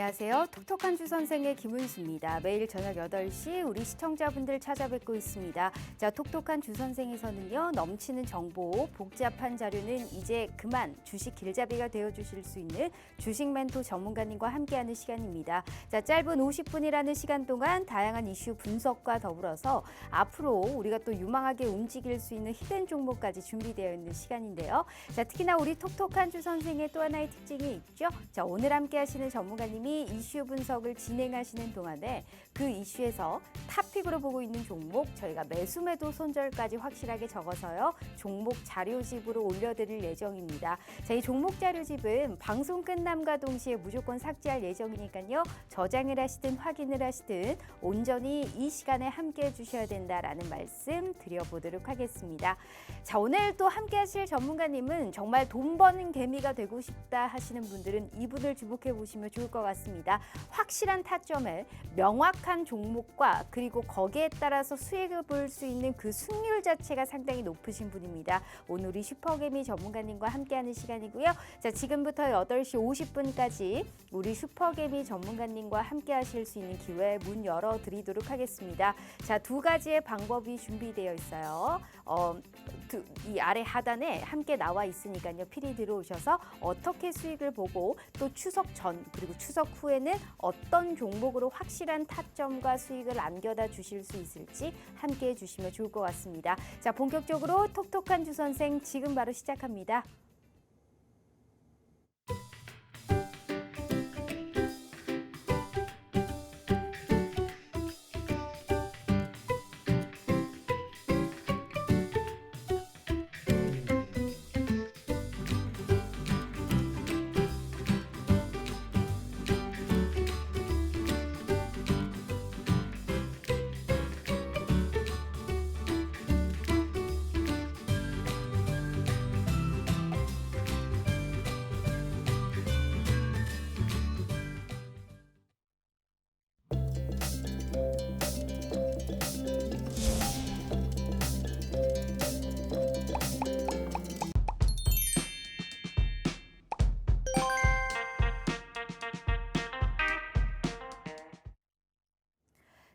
안녕하세요. 톡톡한 주 선생의 김은수입니다. 매일 저녁 8시 우리 시청자분들 찾아뵙고 있습니다. 자, 톡톡한 주 선생에서는요. 넘치는 정보, 복잡한 자료는 이제 그만 주식 길잡이가 되어주실 수 있는 주식 멘토 전문가님과 함께하는 시간입니다. 자, 짧은 50분이라는 시간 동안 다양한 이슈 분석과 더불어서 앞으로 우리가 또 유망하게 움직일 수 있는 히든 종목까지 준비되어 있는 시간인데요. 자, 특히나 우리 톡톡한 주 선생의 또 하나의 특징이 있죠. 자, 오늘 함께하시는 전문가님이 이슈 분석을 진행하시는 동안에 그 이슈에서 탑픽으로 보고 있는 종목 저희가 매수 매도 손절까지 확실하게 적어서요. 종목 자료집으로 올려드릴 예정입니다. 자, 이 종목 자료집은 방송 끝남과 동시에 무조건 삭제할 예정이니까요. 저장을 하시든 확인을 하시든 온전히 이 시간에 함께해 주셔야 된다라는 말씀 드려보도록 하겠습니다. 자, 오늘 또 함께하실 전문가님은 정말 돈 버는 개미가 되고 싶다 하시는 분들은 이분을 주목해 보시면 좋을 것 같습니다. 확실한 타점에 명확한 종목과 그리고 거기에 따라서 수익을 볼 수 있는 그 승률 자체가 상당히 높으신 분입니다. 오늘 우리 슈퍼개미 전문가님과 함께하는 시간이고요. 자, 지금부터 8시 50분까지 우리 슈퍼개미 전문가님과 함께하실 수 있는 기회 문 열어드리도록 하겠습니다. 자, 두 가지의 방법이 준비되어 있어요. 이 아래 하단에 함께 나와 있으니까요. 필히 들어오셔서 어떻게 수익을 보고 또 추석 전 그리고 추석 후에는 어떤 종목으로 확실한 타점과 수익을 안겨다 주실 수 있을지 함께해 주시면 좋을 것 같습니다. 자, 본격적으로 톡톡한 주 선생 지금 바로 시작합니다.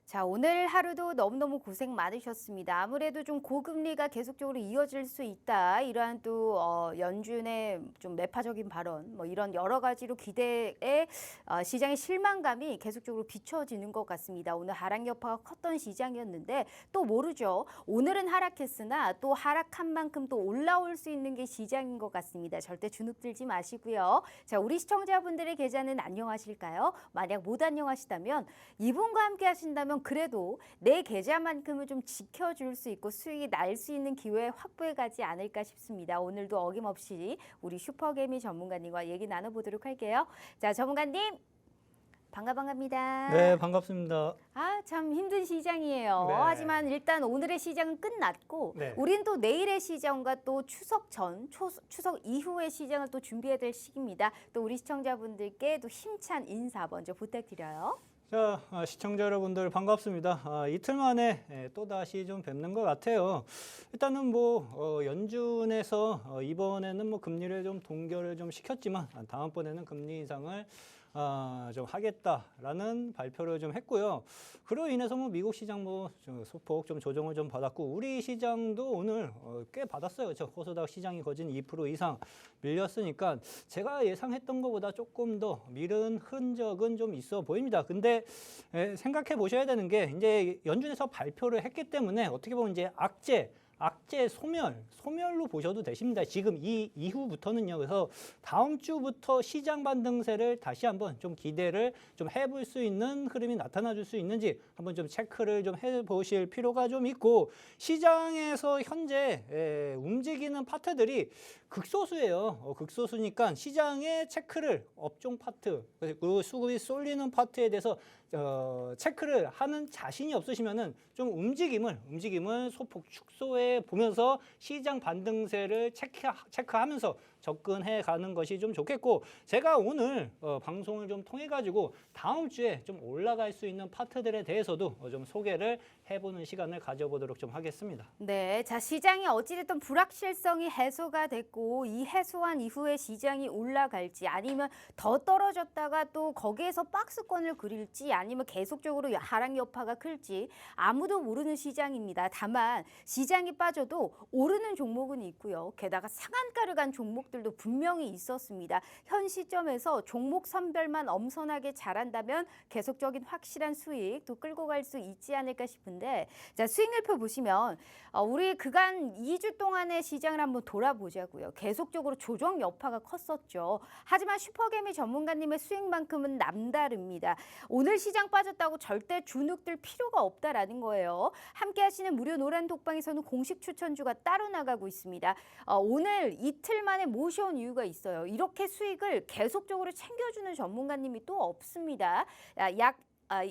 자, 오늘 하루도 너무너무 고생 많으셨습니다. 아무래도 좀 고금리가 계속적으로 이어질 수 있다. 이러한 또 연준의 좀 매파적인 발언, 뭐 이런 여러 가지로 기대에 시장의 실망감이 계속적으로 비춰지는 것 같습니다. 오늘 하락 여파가 컸던 시장이었는데 또 모르죠. 오늘은 하락했으나 또 하락한 만큼 또 올라올 수 있는 게 시장인 것 같습니다. 절대 주눅 들지 마시고요. 자, 우리 시청자분들의 계좌는 안녕하실까요? 만약 못 안녕하시다면 이분과 함께 하신다면 그래도 내 계좌만큼은 좀 지켜줄 수 있고 수익이 날 수 있는 기회 확보해 가지 않을까 싶습니다. 오늘도 어김없이 우리 슈퍼개미 전문가님과 얘기 나눠보도록 할게요. 자, 전문가님 반갑습니다. 네, 반갑습니다. 아, 참 힘든 시장이에요. 네. 하지만 일단 오늘의 시장은 끝났고 네. 우린 또 내일의 시장과 또 추석 전, 추석 이후의 시장을 또 준비해야 될 시기입니다. 또 우리 시청자분들께 또 힘찬 인사 먼저 부탁드려요. 자, 시청자 여러분들 반갑습니다. 이틀 만에 또다시 좀 뵙는 것 같아요. 일단은 뭐 연준에서 이번에는 뭐 금리를 좀 동결을 좀 시켰지만 다음번에는 금리 인상을 좀 하겠다라는 발표를 좀 했고요. 그로 인해서 뭐 미국 시장 뭐 소폭 좀 조정을 좀 받았고 우리 시장도 오늘 꽤 받았어요. 저 코스닥 시장이 거진 2% 이상 밀렸으니까 제가 예상했던 것보다 조금 더 미른 흔적은 좀 있어 보입니다. 근데 생각해 보셔야 되는 게 이제 연준에서 발표를 했기 때문에 어떻게 보면 이제 악재 소멸로 보셔도 되십니다. 지금 이 이후부터는요. 그래서 다음 주부터 시장 반등세를 다시 한번 좀 기대를 좀 해볼 수 있는 흐름이 나타나 줄 수 있는지 한번 좀 체크를 좀 해보실 필요가 좀 있고 시장에서 현재 움직이는 파트들이 극소수예요. 극소수니까 시장의 체크를 업종 파트 그리고 수급이 쏠리는 파트에 대해서 체크를 하는 자신이 없으시면은 좀 움직임을 소폭 축소해 보면서 시장 반등세를 체크하면서 접근해 가는 것이 좀 좋겠고, 제가 오늘 방송을 좀 통해 가지고 다음 주에 좀 올라갈 수 있는 파트들에 대해서도 좀 소개를 해보는 시간을 가져보도록 좀 하겠습니다. 네, 자 시장이 어찌됐든 불확실성이 해소가 됐고 이 해소한 이후에 시장이 올라갈지 아니면 더 떨어졌다가 또 거기에서 박스권을 그릴지 아니면 계속적으로 하락 여파가 클지 아무도 모르는 시장입니다. 다만 시장이 빠져도 오르는 종목은 있고요. 게다가 상한가를 간 종목들도 분명히 있었습니다. 현 시점에서 종목 선별만 엄선하게 잘한다면 계속적인 확실한 수익 또 끌고 갈 수 있지 않을까 싶은데, 자 수익률표 보시면 우리 그간 2주 동안의 시장을 한번 돌아보자고요. 계속적으로 조정 여파가 컸었죠. 하지만 슈퍼개미 전문가님의 수익만큼은 남다릅니다. 오늘 시장 빠졌다고 절대 주눅들 필요가 없다라는 거예요. 함께 하시는 무료 노란 독방에서는 공식 추천주가 따로 나가고 있습니다. 오늘 이틀 만에 모셔온 이유가 있어요. 이렇게 수익을 계속적으로 챙겨주는 전문가님이 또 없습니다. 약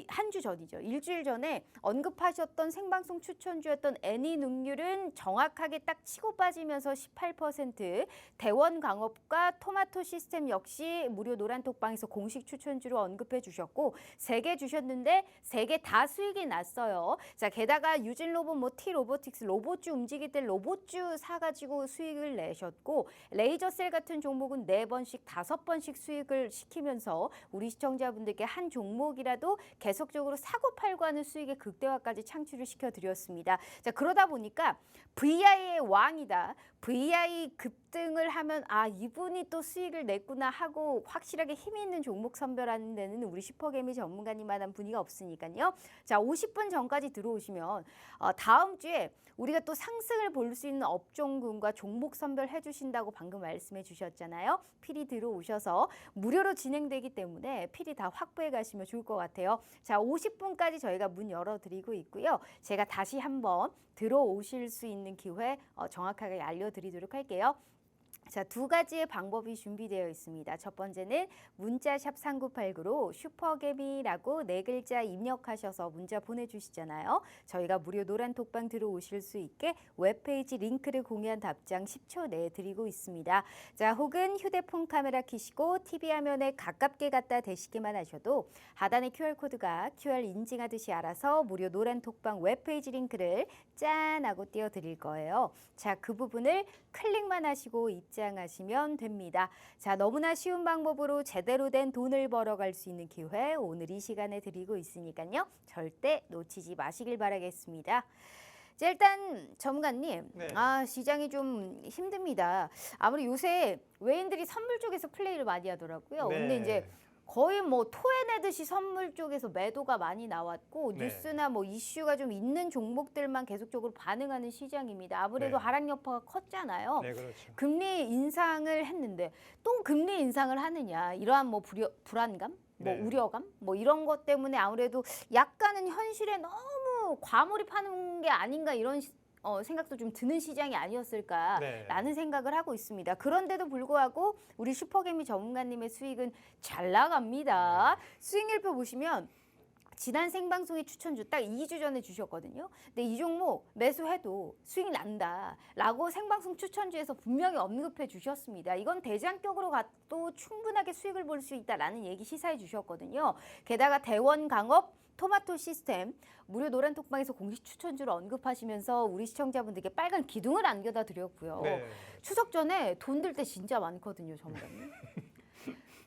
한 주 전이죠. 일주일 전에 언급하셨던 생방송 추천주였던 애니능률은 정확하게 딱 치고 빠지면서 18%, 대원광업과 토마토 시스템 역시 무료 노란톡방에서 공식 추천주로 언급해 주셨고 3개 주셨는데 3개 다 수익이 났어요. 자, 게다가 유진로봇, T로보틱스, 로봇주 움직일 때 로봇주 사가지고 수익을 내셨고 레이저셀 같은 종목은 4번씩, 5번씩 수익을 시키면서 우리 시청자분들께 한 종목이라도 계속적으로 사고팔고 하는 수익의 극대화까지 창출을 시켜드렸습니다. 자, 그러다 보니까 VI의 왕이다. VI 급등을 하면 이분이 또 수익을 냈구나 하고 확실하게 힘이 있는 종목 선별하는 데는 우리 슈퍼개미 전문가님만한 분위기가 없으니까요. 자, 50분 전까지 들어오시면 다음 주에 우리가 또 상승을 볼 수 있는 업종군과 종목 선별해 주신다고 방금 말씀해 주셨잖아요. 필히 들어오셔서 무료로 진행되기 때문에 필히 다 확보해 가시면 좋을 것 같아요. 자, 50분까지 저희가 문 열어드리고 있고요. 제가 다시 한번 들어오실 수 있는 기회 정확하게 알려드리도록 할게요. 자, 2가지의 방법이 준비되어 있습니다. 첫 번째는 문자샵 3989로 슈퍼개미라고 4글자 입력하셔서 문자 보내주시잖아요. 저희가 무료 노란 톡방 들어오실 수 있게 웹페이지 링크를 공유한 답장 10초 내에 드리고 있습니다. 자, 혹은 휴대폰 카메라 켜시고 TV 화면에 가깝게 갖다 대시기만 하셔도 하단에 QR코드가 QR 인증하듯이 알아서 무료 노란 톡방 웹페이지 링크를 짠 하고 띄워드릴 거예요. 자, 그 부분을 클릭만 하시고 입장하시면 됩니다. 자, 너무나 쉬운 방법으로 제대로 된 돈을 벌어갈 수 있는 기회 오늘 이 시간에 드리고 있으니까요. 절대 놓치지 마시길 바라겠습니다. 자, 일단 전문가님, 네. 시장이 좀 힘듭니다. 아무리 요새 외인들이 선물 쪽에서 플레이를 많이 하더라고요. 네. 근데 이제 거의 뭐 토해내듯이 선물 쪽에서 매도가 많이 나왔고 네. 뉴스나 뭐 이슈가 좀 있는 종목들만 계속적으로 반응하는 시장입니다. 아무래도 네. 하락 여파가 컸잖아요. 네, 그렇죠. 금리 인상을 했는데 또 금리 인상을 하느냐 이러한 뭐 불안감, 뭐 네. 우려감, 뭐 이런 것 때문에 아무래도 약간은 현실에 너무 과몰입하는 게 아닌가 이런 생각도 좀 드는 시장이 아니었을까라는 네. 생각을 하고 있습니다. 그런데도 불구하고 우리 슈퍼개미 전문가님의 수익은 잘 나갑니다. 수익률표 보시면 지난 생방송의 추천주 딱 2주 전에 주셨거든요. 근데 이 종목 매수해도 수익 난다라고 생방송 추천주에서 분명히 언급해 주셨습니다. 이건 대장격으로 가도 충분하게 수익을 볼 수 있다라는 얘기 시사해 주셨거든요. 게다가 대원광업 토마토 시스템 무료 노란 톡방에서 공식 추천주를 언급하시면서 우리 시청자분들께 빨간 기둥을 안겨다 드렸고요. 네. 추석 전에 돈 들 때 진짜 많거든요, 전문가님.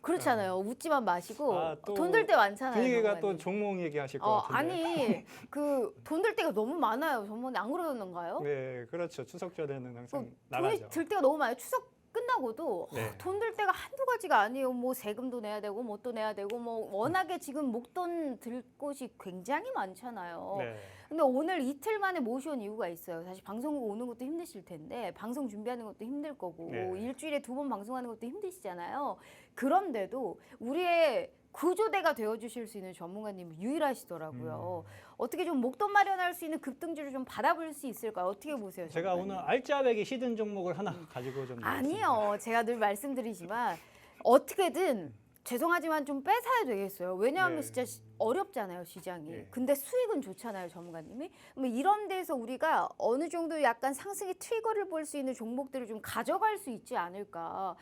그렇잖아요. 웃지만 마시고 또 돈 들 때 많잖아요. 분위기가 전문가님. 또 종목 얘기하실 것 같은데. 아니 그 돈 들 때가 너무 많아요. 전문가님 안 그러는가요? 네, 그렇죠. 추석 전에는 항상 돈이 나가죠. 들 때가 너무 많아요. 추석 끝나고도 네. 돈 들 때가 한두 가지가 아니에요. 뭐 세금도 내야 되고 뭐 또 내야 되고 뭐 워낙에 지금 목돈 들 곳이 굉장히 많잖아요. 네. 근데 오늘 이틀 만에 모셔온 이유가 있어요. 사실 방송국 오는 것도 힘드실 텐데 방송 준비하는 것도 힘들 거고 네. 일주일에 2번 방송하는 것도 힘드시잖아요. 그런데도 우리의 구조대가 되어주실 수 있는 전문가님이 유일하시더라고요. 어떻게 좀 목돈 마련할 수 있는 급등주를 좀 받아볼 수 있을까요? 어떻게 보세요? 제가 전문가님? 오늘 알짜배기 시든 종목을 하나 가지고 좀 나왔습니다. 아니요. 제가 늘 말씀드리지만 어떻게든 죄송하지만 좀 뺏어야 되겠어요. 왜냐하면 네. 진짜 어렵잖아요, 시장이. 네. 근데 수익은 좋잖아요, 전문가님이. 그럼 이런 데서 우리가 어느 정도 약간 상승의 트리거를 볼 수 있는 종목들을 좀 가져갈 수 있지 않을까.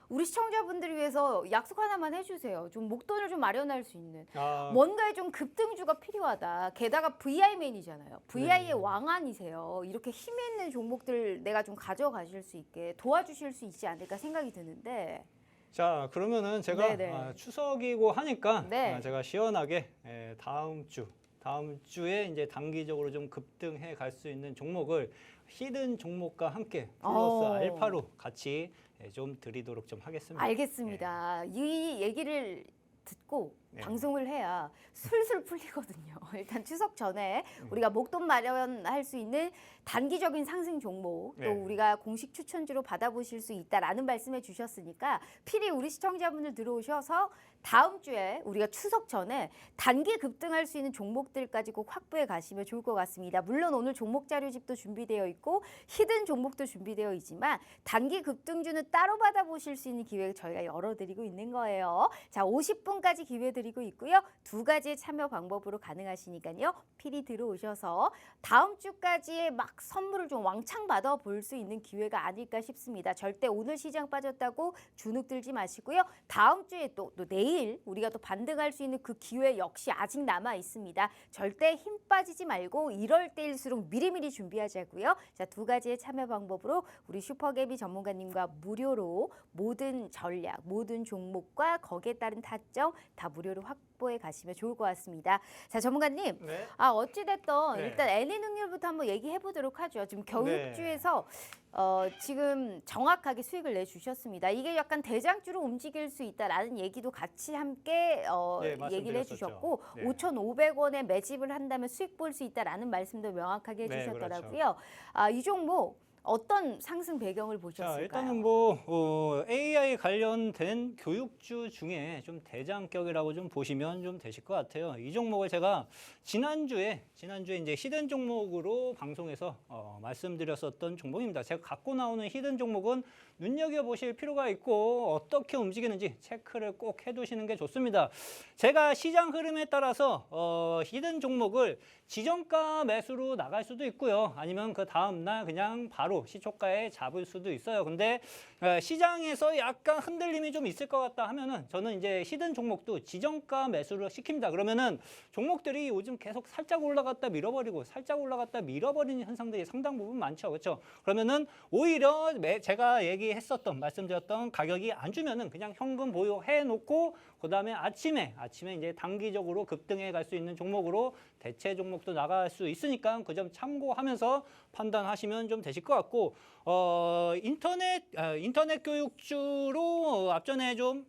우리 시청자분들을 위해서 약속 하나만 해주세요. 좀 목돈을 좀 마련할 수 있는. 아, 뭔가에 좀 급등주가 필요하다. 게다가 VI맨이잖아요. VI의 네. 왕안이세요. 이렇게 힘 있는 종목들 내가 좀 가져가실 수 있게 도와주실 수 있지 않을까 생각이 드는데. 자, 그러면은 제가 네네. 추석이고 하니까 네. 제가 시원하게 다음 주에 이제 단기적으로 좀 급등해 갈 수 있는 종목을 히든 종목과 함께 플러스 알파로 같이 좀 드리도록 좀 하겠습니다. 알겠습니다. 이 얘기를 듣고 네. 방송을 해야 술술 풀리거든요. 일단 추석 전에 우리가 목돈 마련할 수 있는 단기적인 상승 종목 또 네. 우리가 공식 추천주로 받아보실 수 있다라는 말씀해 주셨으니까 필히 우리 시청자분들 들어오셔서 다음 주에 우리가 추석 전에 단기 급등할 수 있는 종목들까지 꼭 확보해 가시면 좋을 것 같습니다. 물론 오늘 종목 자료집도 준비되어 있고 히든 종목도 준비되어 있지만 단기 급등주는 따로 받아보실 수 있는 기회 저희가 열어드리고 있는 거예요. 자, 50분까지 기회 드리고 있고요. 두 가지의 참여 방법으로 가능하시니까요. 필히 들어오셔서 다음 주까지의 막 선물을 좀 왕창 받아볼 수 있는 기회가 아닐까 싶습니다. 절대 오늘 시장 빠졌다고 주눅 들지 마시고요. 다음 주에 또 내일 우리가 또 반등할 수 있는 그 기회 역시 아직 남아 있습니다. 절대 힘 빠지지 말고 이럴 때일수록 미리미리 준비하자고요. 자, 두 가지의 참여 방법으로 우리 슈퍼개비 전문가님과 무료로 모든 전략, 모든 종목과 거기에 따른 타점 다 무료로 확보해 가시면 좋을 것 같습니다. 자, 전문가님. 네. 어찌됐든 네. 일단 N능률부터 한번 얘기해 보도록 하죠. 지금 네. 교육주에서 지금 정확하게 수익을 내주셨습니다. 이게 약간 대장주로 움직일 수 있다라는 얘기도 같이 함께 네, 얘기를 말씀드렸었죠. 해주셨고 네. 5,500원에 매집을 한다면 수익 볼 수 있다라는 말씀도 명확하게 네, 해주셨더라고요. 이 종목 어떤 상승 배경을 보셨을까요? 자, 일단은 뭐 AI 관련된 교육주 중에 좀 대장격이라고 좀 보시면 좀 되실 것 같아요. 이 종목을 제가 지난주에 이제 히든 종목으로 방송에서 말씀드렸었던 종목입니다. 제가 갖고 나오는 히든 종목은 눈여겨보실 필요가 있고 어떻게 움직이는지 체크를 꼭 해두시는 게 좋습니다. 제가 시장 흐름에 따라서 히든 종목을 지정가 매수로 나갈 수도 있고요. 아니면 그 다음날 그냥 바로 시초가에 잡을 수도 있어요. 근데 시장에서 약간 흔들림이 좀 있을 것 같다 하면은 저는 이제 히든 종목도 지정가 매수를 시킵니다. 그러면은 종목들이 요즘 계속 살짝 올라갔다 밀어버리고 살짝 올라갔다 밀어버리는 현상들이 상당 부분 많죠. 그렇죠? 그러면은 오히려 제가 말씀드렸던 가격이 안 주면은 그냥 현금 보유해 놓고 그다음에 아침에 이제 단기적으로 급등해 갈 수 있는 종목으로 대체 종목도 나갈 수 있으니까 그 점 참고하면서 판단하시면 좀 되실 것 같고 인터넷 교육주로 앞전에 좀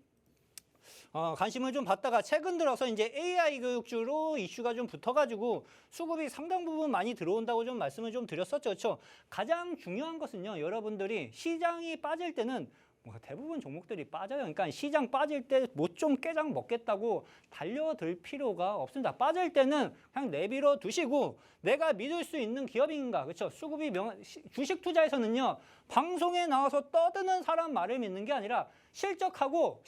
관심을 좀 받다가 최근 들어서 이제 AI 교육주로 이슈가 좀 붙어가지고 수급이 상당 부분 많이 들어온다고 좀 말씀을 좀 드렸었죠. 그렇죠? 가장 중요한 것은요, 여러분들이 시장이 빠질 때는 대부분 종목들이 빠져요. 그러니까 시장 빠질 때 못 좀 깨장 먹겠다고 달려들 필요가 없습니다. 빠질 때는 그냥 내버려 두시고 내가 믿을 수 있는 기업인가, 그렇죠? 수급이 주식 투자에서는요, 방송에 나와서 떠드는 사람 말을 믿는 게 아니라 실적하고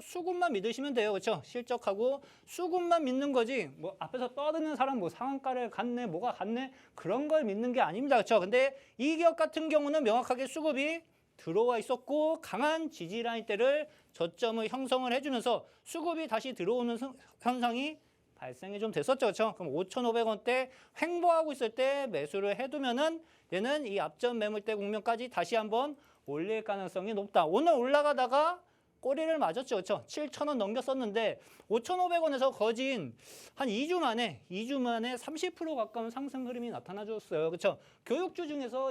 수급만 믿으시면 돼요. 그렇죠? 실적하고 수급만 믿는 거지. 뭐 앞에서 떠드는 사람 뭐 상한가를 갔네, 뭐가 갔네, 그런 걸 믿는 게 아닙니다. 그렇죠? 근데 이 기업 같은 경우는 명확하게 수급이 들어와 있었고 강한 지지 라인대를 저점을 형성을 해주면서 수급이 다시 들어오는 현상이 발생이 좀 됐었죠. 그렇죠? 그럼 5,500원대 횡보하고 있을 때 매수를 해두면은 얘는 이 앞전 매물대 국면까지 다시 한번 올릴 가능성이 높다. 오늘 올라가다가 꼬리를 맞았죠. 그렇죠? 7,000원 넘겼었는데 5,500원에서 거진 한 2주 만에 30% 가까운 상승 흐름이 나타나줬어요. 그렇죠? 교육주 중에서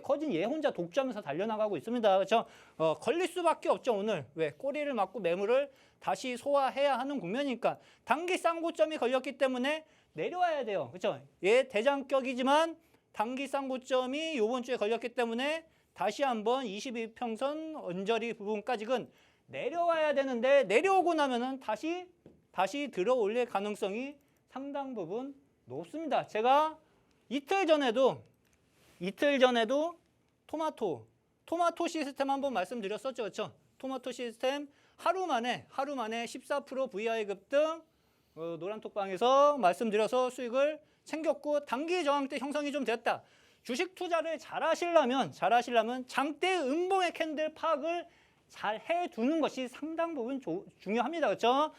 거진 얘 혼자 독점해서 달려나가고 있습니다. 그렇죠? 걸릴 수밖에 없죠. 오늘 왜 꼬리를 맞고 매물을 다시 소화해야 하는 국면이니까 단기 쌍고점이 걸렸기 때문에 내려와야 돼요. 그렇죠? 얘 대장격이지만 단기 쌍고점이 이번 주에 걸렸기 때문에 다시 한번 22평선 언저리 부분까지는 내려와야 되는데 내려오고 나면은 다시 들어 올릴 가능성이 상당 부분 높습니다. 제가 이틀 전에도 토마토 시스템 한번 말씀드렸었죠. 그렇죠? 토마토 시스템 하루 만에 14% VI 급등 노란톡방에서 말씀드려서 수익을 챙겼고 단기 저항대 형성이 좀 됐다. 주식 투자를 잘 하시려면 장대 음봉의 캔들 파악을 잘 해두는 것이 상당 부분 중요합니다. 그렇죠?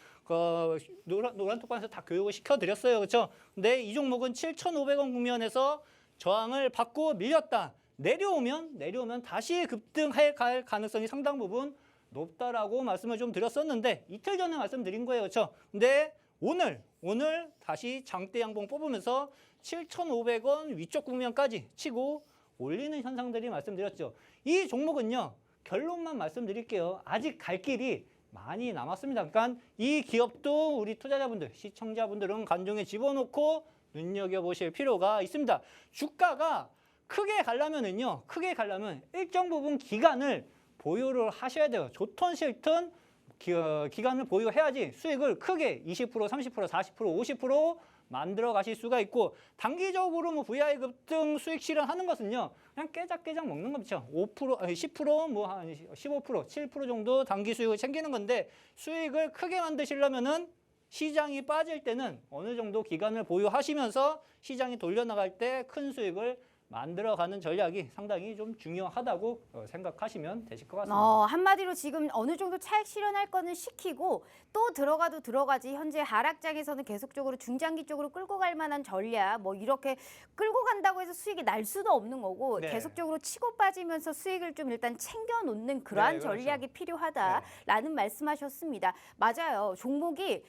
노란톡방에서 다 교육을 시켜드렸어요. 그렇죠? 근데 이 종목은 7,500원 국면에서 저항을 받고 밀렸다. 내려오면 다시 급등해 갈 가능성이 상당 부분 높다라고 말씀을 좀 드렸었는데 이틀 전에 말씀드린 거예요. 그렇죠? 근데 오늘 다시 장대 양봉 뽑으면서 7,500원 위쪽 국면까지 치고 올리는 현상들이 말씀드렸죠. 이 종목은요. 결론만 말씀드릴게요. 아직 갈 길이 많이 남았습니다. 그러니까 이 기업도 우리 투자자분들, 시청자분들은 간종에 집어넣고 눈여겨보실 필요가 있습니다. 주가가 크게 가려면 일정 부분 기간을 보유를 하셔야 돼요. 좋든 싫든 기간을 보유해야지 수익을 크게 20%, 30%, 40%, 50% 만들어 가실 수가 있고 단기적으로 뭐 VI 급등 수익 실현하는 것은요. 그냥 깨작깨작 먹는 거죠. 5%, 10%, 뭐 한 15%, 7% 정도 단기 수익을 챙기는 건데 수익을 크게 만드시려면은 시장이 빠질 때는 어느 정도 기간을 보유하시면서 시장이 돌려나갈 때 큰 수익을 만들어가는 전략이 상당히 좀 중요하다고 생각하시면 되실 것 같습니다. 한마디로 지금 어느 정도 차익 실현할 거는 시키고 또 들어가도 들어가지 현재 하락장에서는 계속적으로 중장기 쪽으로 끌고 갈 만한 전략 뭐 이렇게 끌고 간다고 해서 수익이 날 수도 없는 거고 네. 계속적으로 치고 빠지면서 수익을 좀 일단 챙겨 놓는 그러한 네, 그렇죠. 전략이 필요하다라는 말씀하셨습니다. 맞아요. 종목이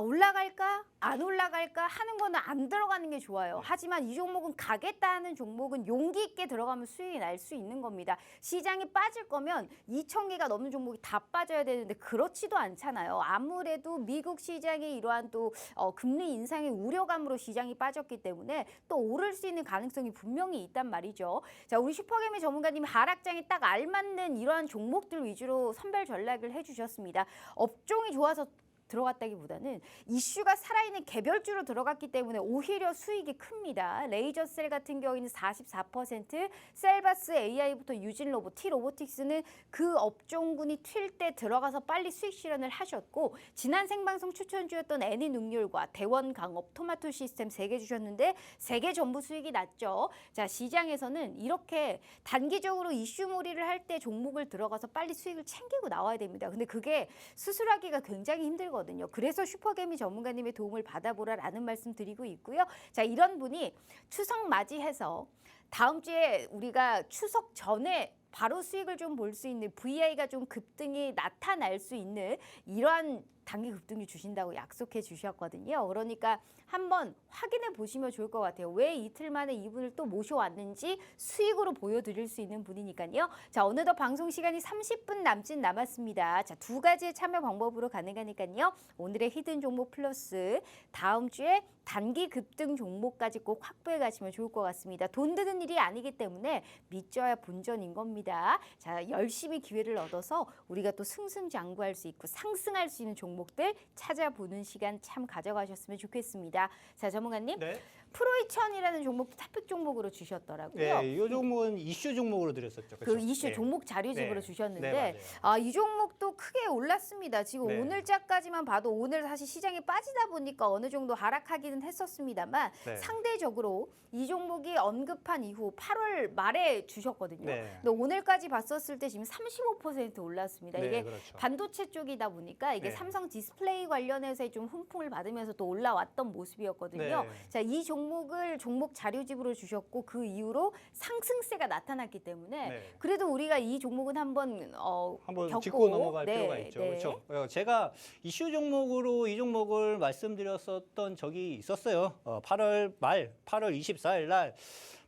올라갈까 안 올라갈까 하는 거는 안 들어가는 게 좋아요. 하지만 이 종목은 가겠다 하는 종목은 용기 있게 들어가면 수익이 날 수 있는 겁니다. 시장이 빠질 거면 2,000개가 넘는 종목이 다 빠져야 되는데 그렇지도 않잖아요. 아무래도 미국 시장이 이러한 또 금리 인상의 우려감으로 시장이 빠졌기 때문에 또 오를 수 있는 가능성이 분명히 있단 말이죠. 자, 우리 슈퍼개미 전문가님이 하락장에 딱 알맞는 이러한 종목들 위주로 선별 전략을 해주셨습니다. 업종이 좋아서 들어갔다기보다는 이슈가 살아있는 개별주로 들어갔기 때문에 오히려 수익이 큽니다. 레이저셀 같은 경우에는 44%, 셀바스 AI부터 유진로봇, T로보틱스는 그 업종군이 튈 때 들어가서 빨리 수익 실현을 하셨고 지난 생방송 추천주였던 애니능률과 대원강업, 토마토 시스템 3개 주셨는데 3개 전부 수익이 났죠. 자, 시장에서는 이렇게 단기적으로 이슈몰이를 할 때 종목을 들어가서 빨리 수익을 챙기고 나와야 됩니다. 근데 그게 수술하기가 굉장히 힘들거든요. 그래서 슈퍼개미 전문가님의 도움을 받아보라라는 말씀 드리고 있고요. 자, 이런 분이 추석 맞이해서 다음 주에 우리가 추석 전에 바로 수익을 좀 볼 수 있는 VI가 좀 급등이 나타날 수 있는 이러한 단기 급등을 주신다고 약속해 주셨거든요. 그러니까 한번 확인해 보시면 좋을 것 같아요. 왜 이틀 만에 이분을 또 모셔왔는지 수익으로 보여드릴 수 있는 분이니까요. 자, 어느덧 방송 시간이 30분 남았습니다. 자, 2가지의 참여 방법으로 가능하니까요. 오늘의 히든 종목 플러스 다음 주에 단기 급등 종목까지 꼭 확보해 가시면 좋을 것 같습니다. 돈 드는 일이 아니기 때문에 믿져야 본전인 겁니다. 자, 열심히 기회를 얻어서 우리가 또 승승장구할 수 있고 상승할 수 있는 종목들 찾아보는 시간 참 가져가셨으면 좋겠습니다. 자, 전문가님. 네. 프로2000이라는 종목도 탑픽 종목으로 주셨더라고요. 네, 이 종목은 이슈 종목으로 드렸었죠. 그렇죠? 그 이슈 네. 종목 자료집으로 네. 주셨는데 네, 맞아요. 이 종목도 크게 올랐습니다. 지금 네. 오늘자까지만 봐도 오늘 사실 시장이 빠지다 보니까 어느 정도 하락하기는 했었습니다만 네. 상대적으로 이 종목이 언급한 이후 8월 말에 주셨거든요. 네. 근데 오늘까지 봤었을 때 지금 35% 올랐습니다. 네, 이게 그렇죠. 반도체 쪽이다 보니까 이게 네. 삼성 디스플레이 관련해서 좀 훈풍을 받으면서 또 올라왔던 모습이었거든요. 네. 자, 이 종목을 종목 자료집으로 주셨고 그 이후로 상승세가 나타났기 때문에 네. 그래도 우리가 이 종목은 한번 겪고 짚고 넘어갈 네, 필요가 있죠. 네. 그렇죠. 제가 이슈 종목으로 이 종목을 말씀드렸었던 적이 있었어요. 8월 말, 8월 24일 날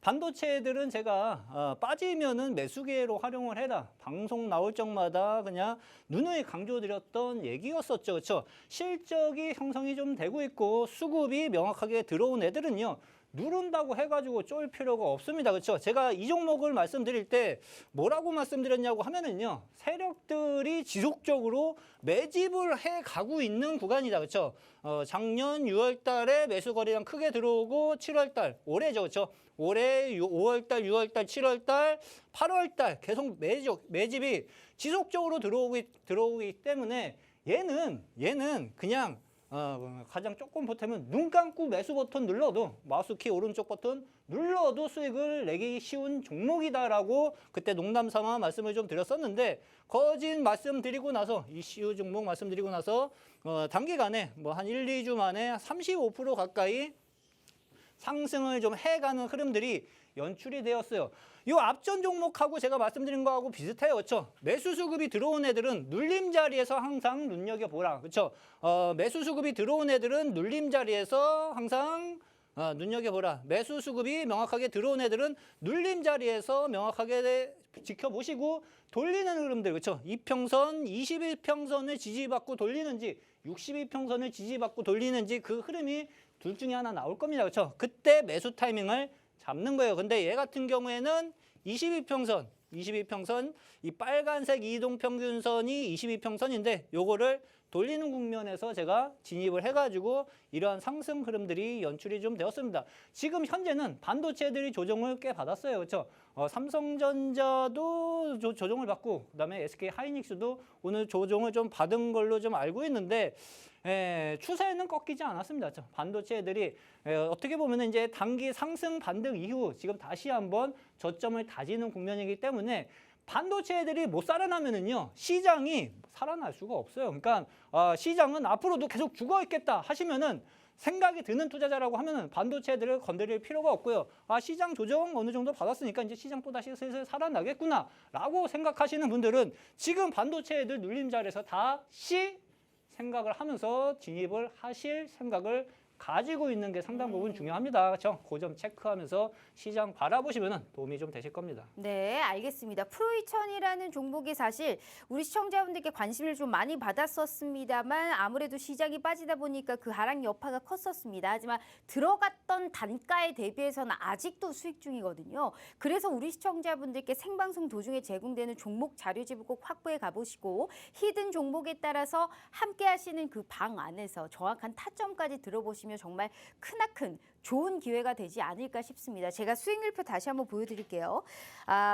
반도체들은 제가 빠지면은 매수 기회로 활용을 해라. 방송 나올 적마다 그냥 누누이 강조드렸던 얘기였었죠. 그렇죠? 실적이 형성이 좀 되고 있고 수급이 명확하게 들어온 애들은요. 누른다고 해가지고 쫄 필요가 없습니다. 그렇죠? 제가 이 종목을 말씀드릴 때 뭐라고 말씀드렸냐고 하면은요. 세력들이 지속적으로 매집을 해 가고 있는 구간이다. 그렇죠? 작년 6월 달에 매수 거래량 크게 들어오고 7월 달, 올해죠. 그렇죠? 올해 5월 달, 6월 달, 7월 달, 8월 달 계속 매집이 지속적으로 들어오기 때문에 얘는 그냥 가장 조금 보태면 눈 감고 매수 버튼 눌러도 마우스키 오른쪽 버튼 눌러도 수익을 내기 쉬운 종목이다라고 그때 농담 삼아 말씀을 좀 드렸었는데 거진 말씀드리고 나서 이슈 종목 말씀드리고 나서 단기간에 뭐 한 1, 2주 만에 35% 가까이 상승을 좀 해가는 흐름들이 연출이 되었어요. 이 앞전 종목하고 제가 말씀드린 거하고 비슷해요. 그렇죠? 매수 수급이 들어온 애들은 눌림 자리에서 항상 눈여겨보라. 그렇죠? 매수 수급이 들어온 애들은 눌림 자리에서 항상 눈여겨보라. 매수 수급이 명확하게 들어온 애들은 눌림 자리에서 명확하게 지켜보시고 돌리는 흐름들. 그렇죠? 이평선, 21평선을 지지받고 돌리는지 62평선을 지지받고 돌리는지 그 흐름이 둘 중에 하나 나올 겁니다. 그렇죠? 그때 매수 타이밍을 잡는 거예요. 근데 얘 같은 경우에는 22평선, 이 빨간색 이동평균선이 22평선인데 요거를 돌리는 국면에서 제가 진입을 해가지고 이러한 상승 흐름들이 연출이 좀 되었습니다. 지금 현재는 반도체들이 조정을 꽤 받았어요. 그렇죠? 삼성전자도 조정을 받고 그다음에 SK 하이닉스도 오늘 조정을 좀 받은 걸로 좀 알고 있는데 추세는 꺾이지 않았습니다. 반도체들이 어떻게 보면 이제 단기 상승 반등 이후 지금 다시 한번 저점을 다지는 국면이기 때문에 반도체들이 못 살아나면은요 시장이 살아날 수가 없어요. 그러니까 시장은 앞으로도 계속 죽어 있겠다 하시면은 생각이 드는 투자자라고 하면은 반도체들을 건드릴 필요가 없고요. 시장 조정 어느 정도 받았으니까 이제 시장 또 다시 슬슬 살아나겠구나라고 생각하시는 분들은 지금 반도체들 눌림 자리에서 다시 생각을 하면서 진입을 하실 생각을 가지고 있는 게 상당 부분 중요합니다. 그렇죠? 그 점 체크하면서 시장 바라보시면 도움이 좀 되실 겁니다. 네, 알겠습니다. 프로2000이라는 종목이 사실 우리 시청자분들께 관심을 좀 많이 받았었습니다만 아무래도 시장이 빠지다 보니까 그 하락 여파가 컸었습니다. 하지만 들어갔던 단가에 대비해서는 아직도 수익 중이거든요. 그래서 우리 시청자분들께 생방송 도중에 제공되는 종목 자료집을 꼭 확보해 가보시고 히든 종목에 따라서 함께 하시는 그 방 안에서 정확한 타점까지 들어보시면 정말 크나큰 좋은 기회가 되지 않을까 싶습니다. 제가 수익률표 다시 한번 보여드릴게요.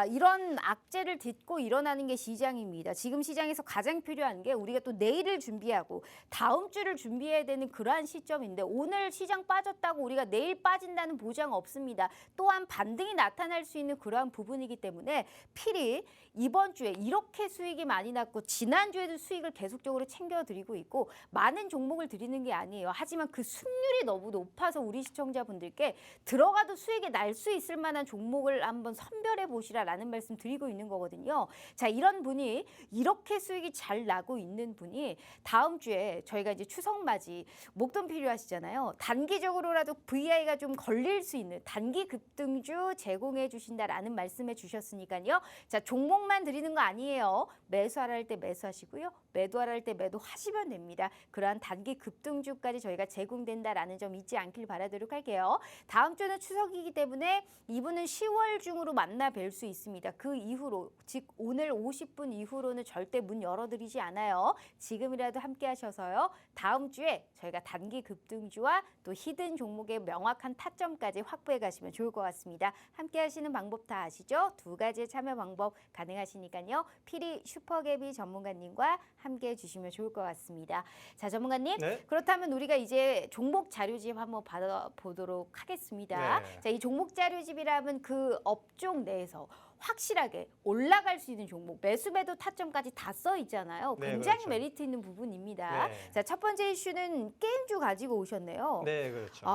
이런 악재를 딛고 일어나는 게 시장입니다. 지금 시장에서 가장 필요한 게 우리가 또 내일을 준비하고 다음 주를 준비해야 되는 그러한 시점인데 오늘 시장 빠졌다고 우리가 내일 빠진다는 보장 없습니다. 또한 반등이 나타날 수 있는 그러한 부분이기 때문에 필히 이번 주에 이렇게 수익이 많이 났고 지난주에도 수익을 계속적으로 챙겨드리고 있고 많은 종목을 드리는 게 아니에요. 하지만 그 승률이 너무 높아서 우리 시청자분들께 들어가도 수익이 날 수 있을 만한 종목을 한번 선별해 보시라라는 말씀 드리고 있는 거거든요. 자, 이런 분이 이렇게 수익이 잘 나고 있는 분이 다음 주에 저희가 이제 추석 맞이 목돈 필요하시잖아요. 단기적으로라도 VI가 좀 걸릴 수 있는 단기 급등주 제공해 주신다라는 말씀해 주셨으니까요. 자, 종목만 드리는 거 아니에요. 매수하라 할 때 매수하시고요. 매도하라 할 때 매도하시면 됩니다. 그러한 단기 급등주까지 저희가 제공된다라는 점 잊지 않길 바라도록 할게요. 다음 주는 추석이기 때문에 이분은 10월 중으로 만나 뵐 수 있습니다. 그 이후로 즉 오늘 50분 이후로는 절대 문 열어드리지 않아요. 지금이라도 함께 하셔서요. 다음 주에 저희가 단기 급등주와 또 히든 종목의 명확한 타점까지 확보해 가시면 좋을 것 같습니다. 함께 하시는 방법 다 아시죠? 두 가지의 참여 방법 가능하시니까요. 피리 슈퍼개비 전문가님과 함께 해주시면 좋을 것 같습니다. 자, 전문가님. 네. 그렇다면 우리가 이제 종목 자료집 한번 받아보도록 하겠습니다. 네. 자, 이 종목 자료집이라면 그 업종 내에서 확실하게 올라갈 수 있는 종목, 매수 매도 타점까지 다 써 있잖아요. 네, 굉장히 그렇죠. 메리트 있는 부분입니다. 네. 자, 첫 번째 이슈는 게임주 가지고 오셨네요. 네, 그렇죠.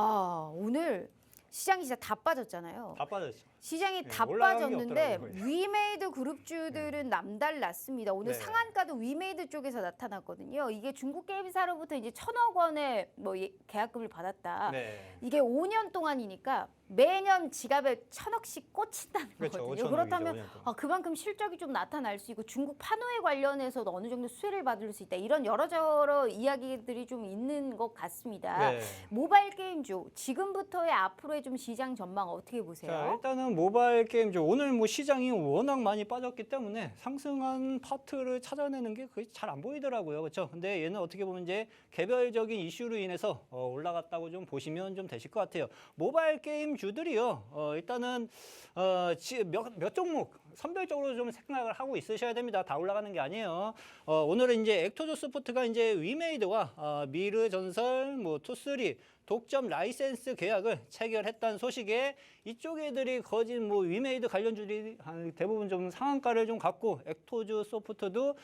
오늘 시장이 진짜 다 빠졌잖아요. 다 빠졌죠. 시장이 네, 다 올라간 게 빠졌는데 없더라고요. 위메이드 그룹주들은 남달랐습니다. 오늘 네. 상한가도 위메이드 쪽에서 나타났거든요. 이게 중국 게임사로부터 이제 1,000억 원의 뭐 계약금을 받았다. 네. 이게 5년 동안이니까 매년 지갑에 1,000억씩 꽂힌다는 그렇죠. 거거든요. 5,000억 이죠, 그렇다면 5년 동안. 그만큼 실적이 좀 나타날 수 있고 중국 판호에 관련해서도 어느 정도 수혜를 받을 수 있다. 이런 여러저러 이야기들이 좀 있는 것 같습니다. 네. 모바일 게임주 지금부터의 앞으로의 좀 시장 전망 어떻게 자, 보세요? 일단은 모바일 게임주 오늘 뭐 시장이 워낙 많이 빠졌기 때문에 상승한 파트를 찾아내는 게 거의 잘 안 보이더라고요. 그렇죠? 근데 얘는 어떻게 보면 이제 개별적인 이슈로 인해서 올라갔다고 좀 보시면 좀 되실 것 같아요. 모바일 게임주들이요. 일단은 몇 종목 선별적으로 좀 생각을 하고 있으셔야 됩니다. 다 올라가는 게 아니에요. 오늘은 이제 액토조스포트가 이제 위메이드와 미르 전설, 뭐 투쓰리 독점 라이센스 계약을 체결했다는 소식에 이쪽 애들이 거진 뭐 위메이드 관련주들이 대부분 좀 상한가를 좀 갖고 액토즈 소프트도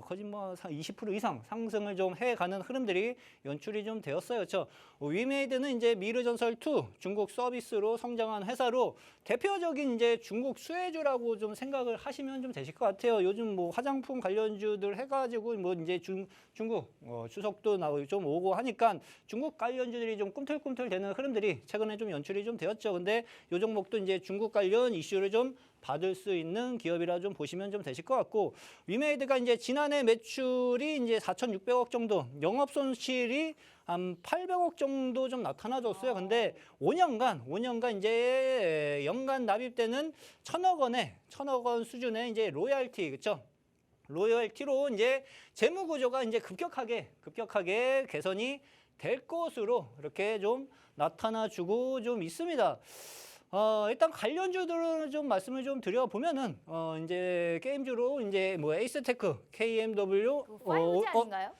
거진 뭐 20% 이상 상승을 좀 해가는 흐름들이 연출이 좀 되었어요. 그렇죠? 위메이드는 이제 미르전설2 중국 서비스로 성장한 회사로 대표적인 이제 중국 수혜주라고 좀 생각을 하시면 좀 되실 것 같아요. 요즘 뭐 화장품 관련주들 해가지고 뭐 이제 중국 추석도 나오고 좀 오고 하니까 중국 관련주들이 좀 꿈틀꿈틀 되는 흐름들이 최근에 좀 연출이 좀 되었죠. 근데 요 종목도 이제 중국 관련 이슈를 좀 받을 수 있는 기업이라 좀 보시면 좀 되실 것 같고 위메이드가 이제 지난해 매출이 이제 4,600억 정도, 영업 손실이 한 800억 정도 좀 나타나줬어요. 근데 5년간 이제 연간 납입되는 1,000억 원 수준의 이제 로열티, 그렇죠? 로열티로 이제 재무 구조가 이제 급격하게 개선이 될 것으로 이렇게 좀 나타나주고 좀 있습니다. 일단 관련주들은 좀 말씀을 좀 드려보면은, 이제 게임주로 이제 뭐 에이스테크, KMW, 5G 아닌가요?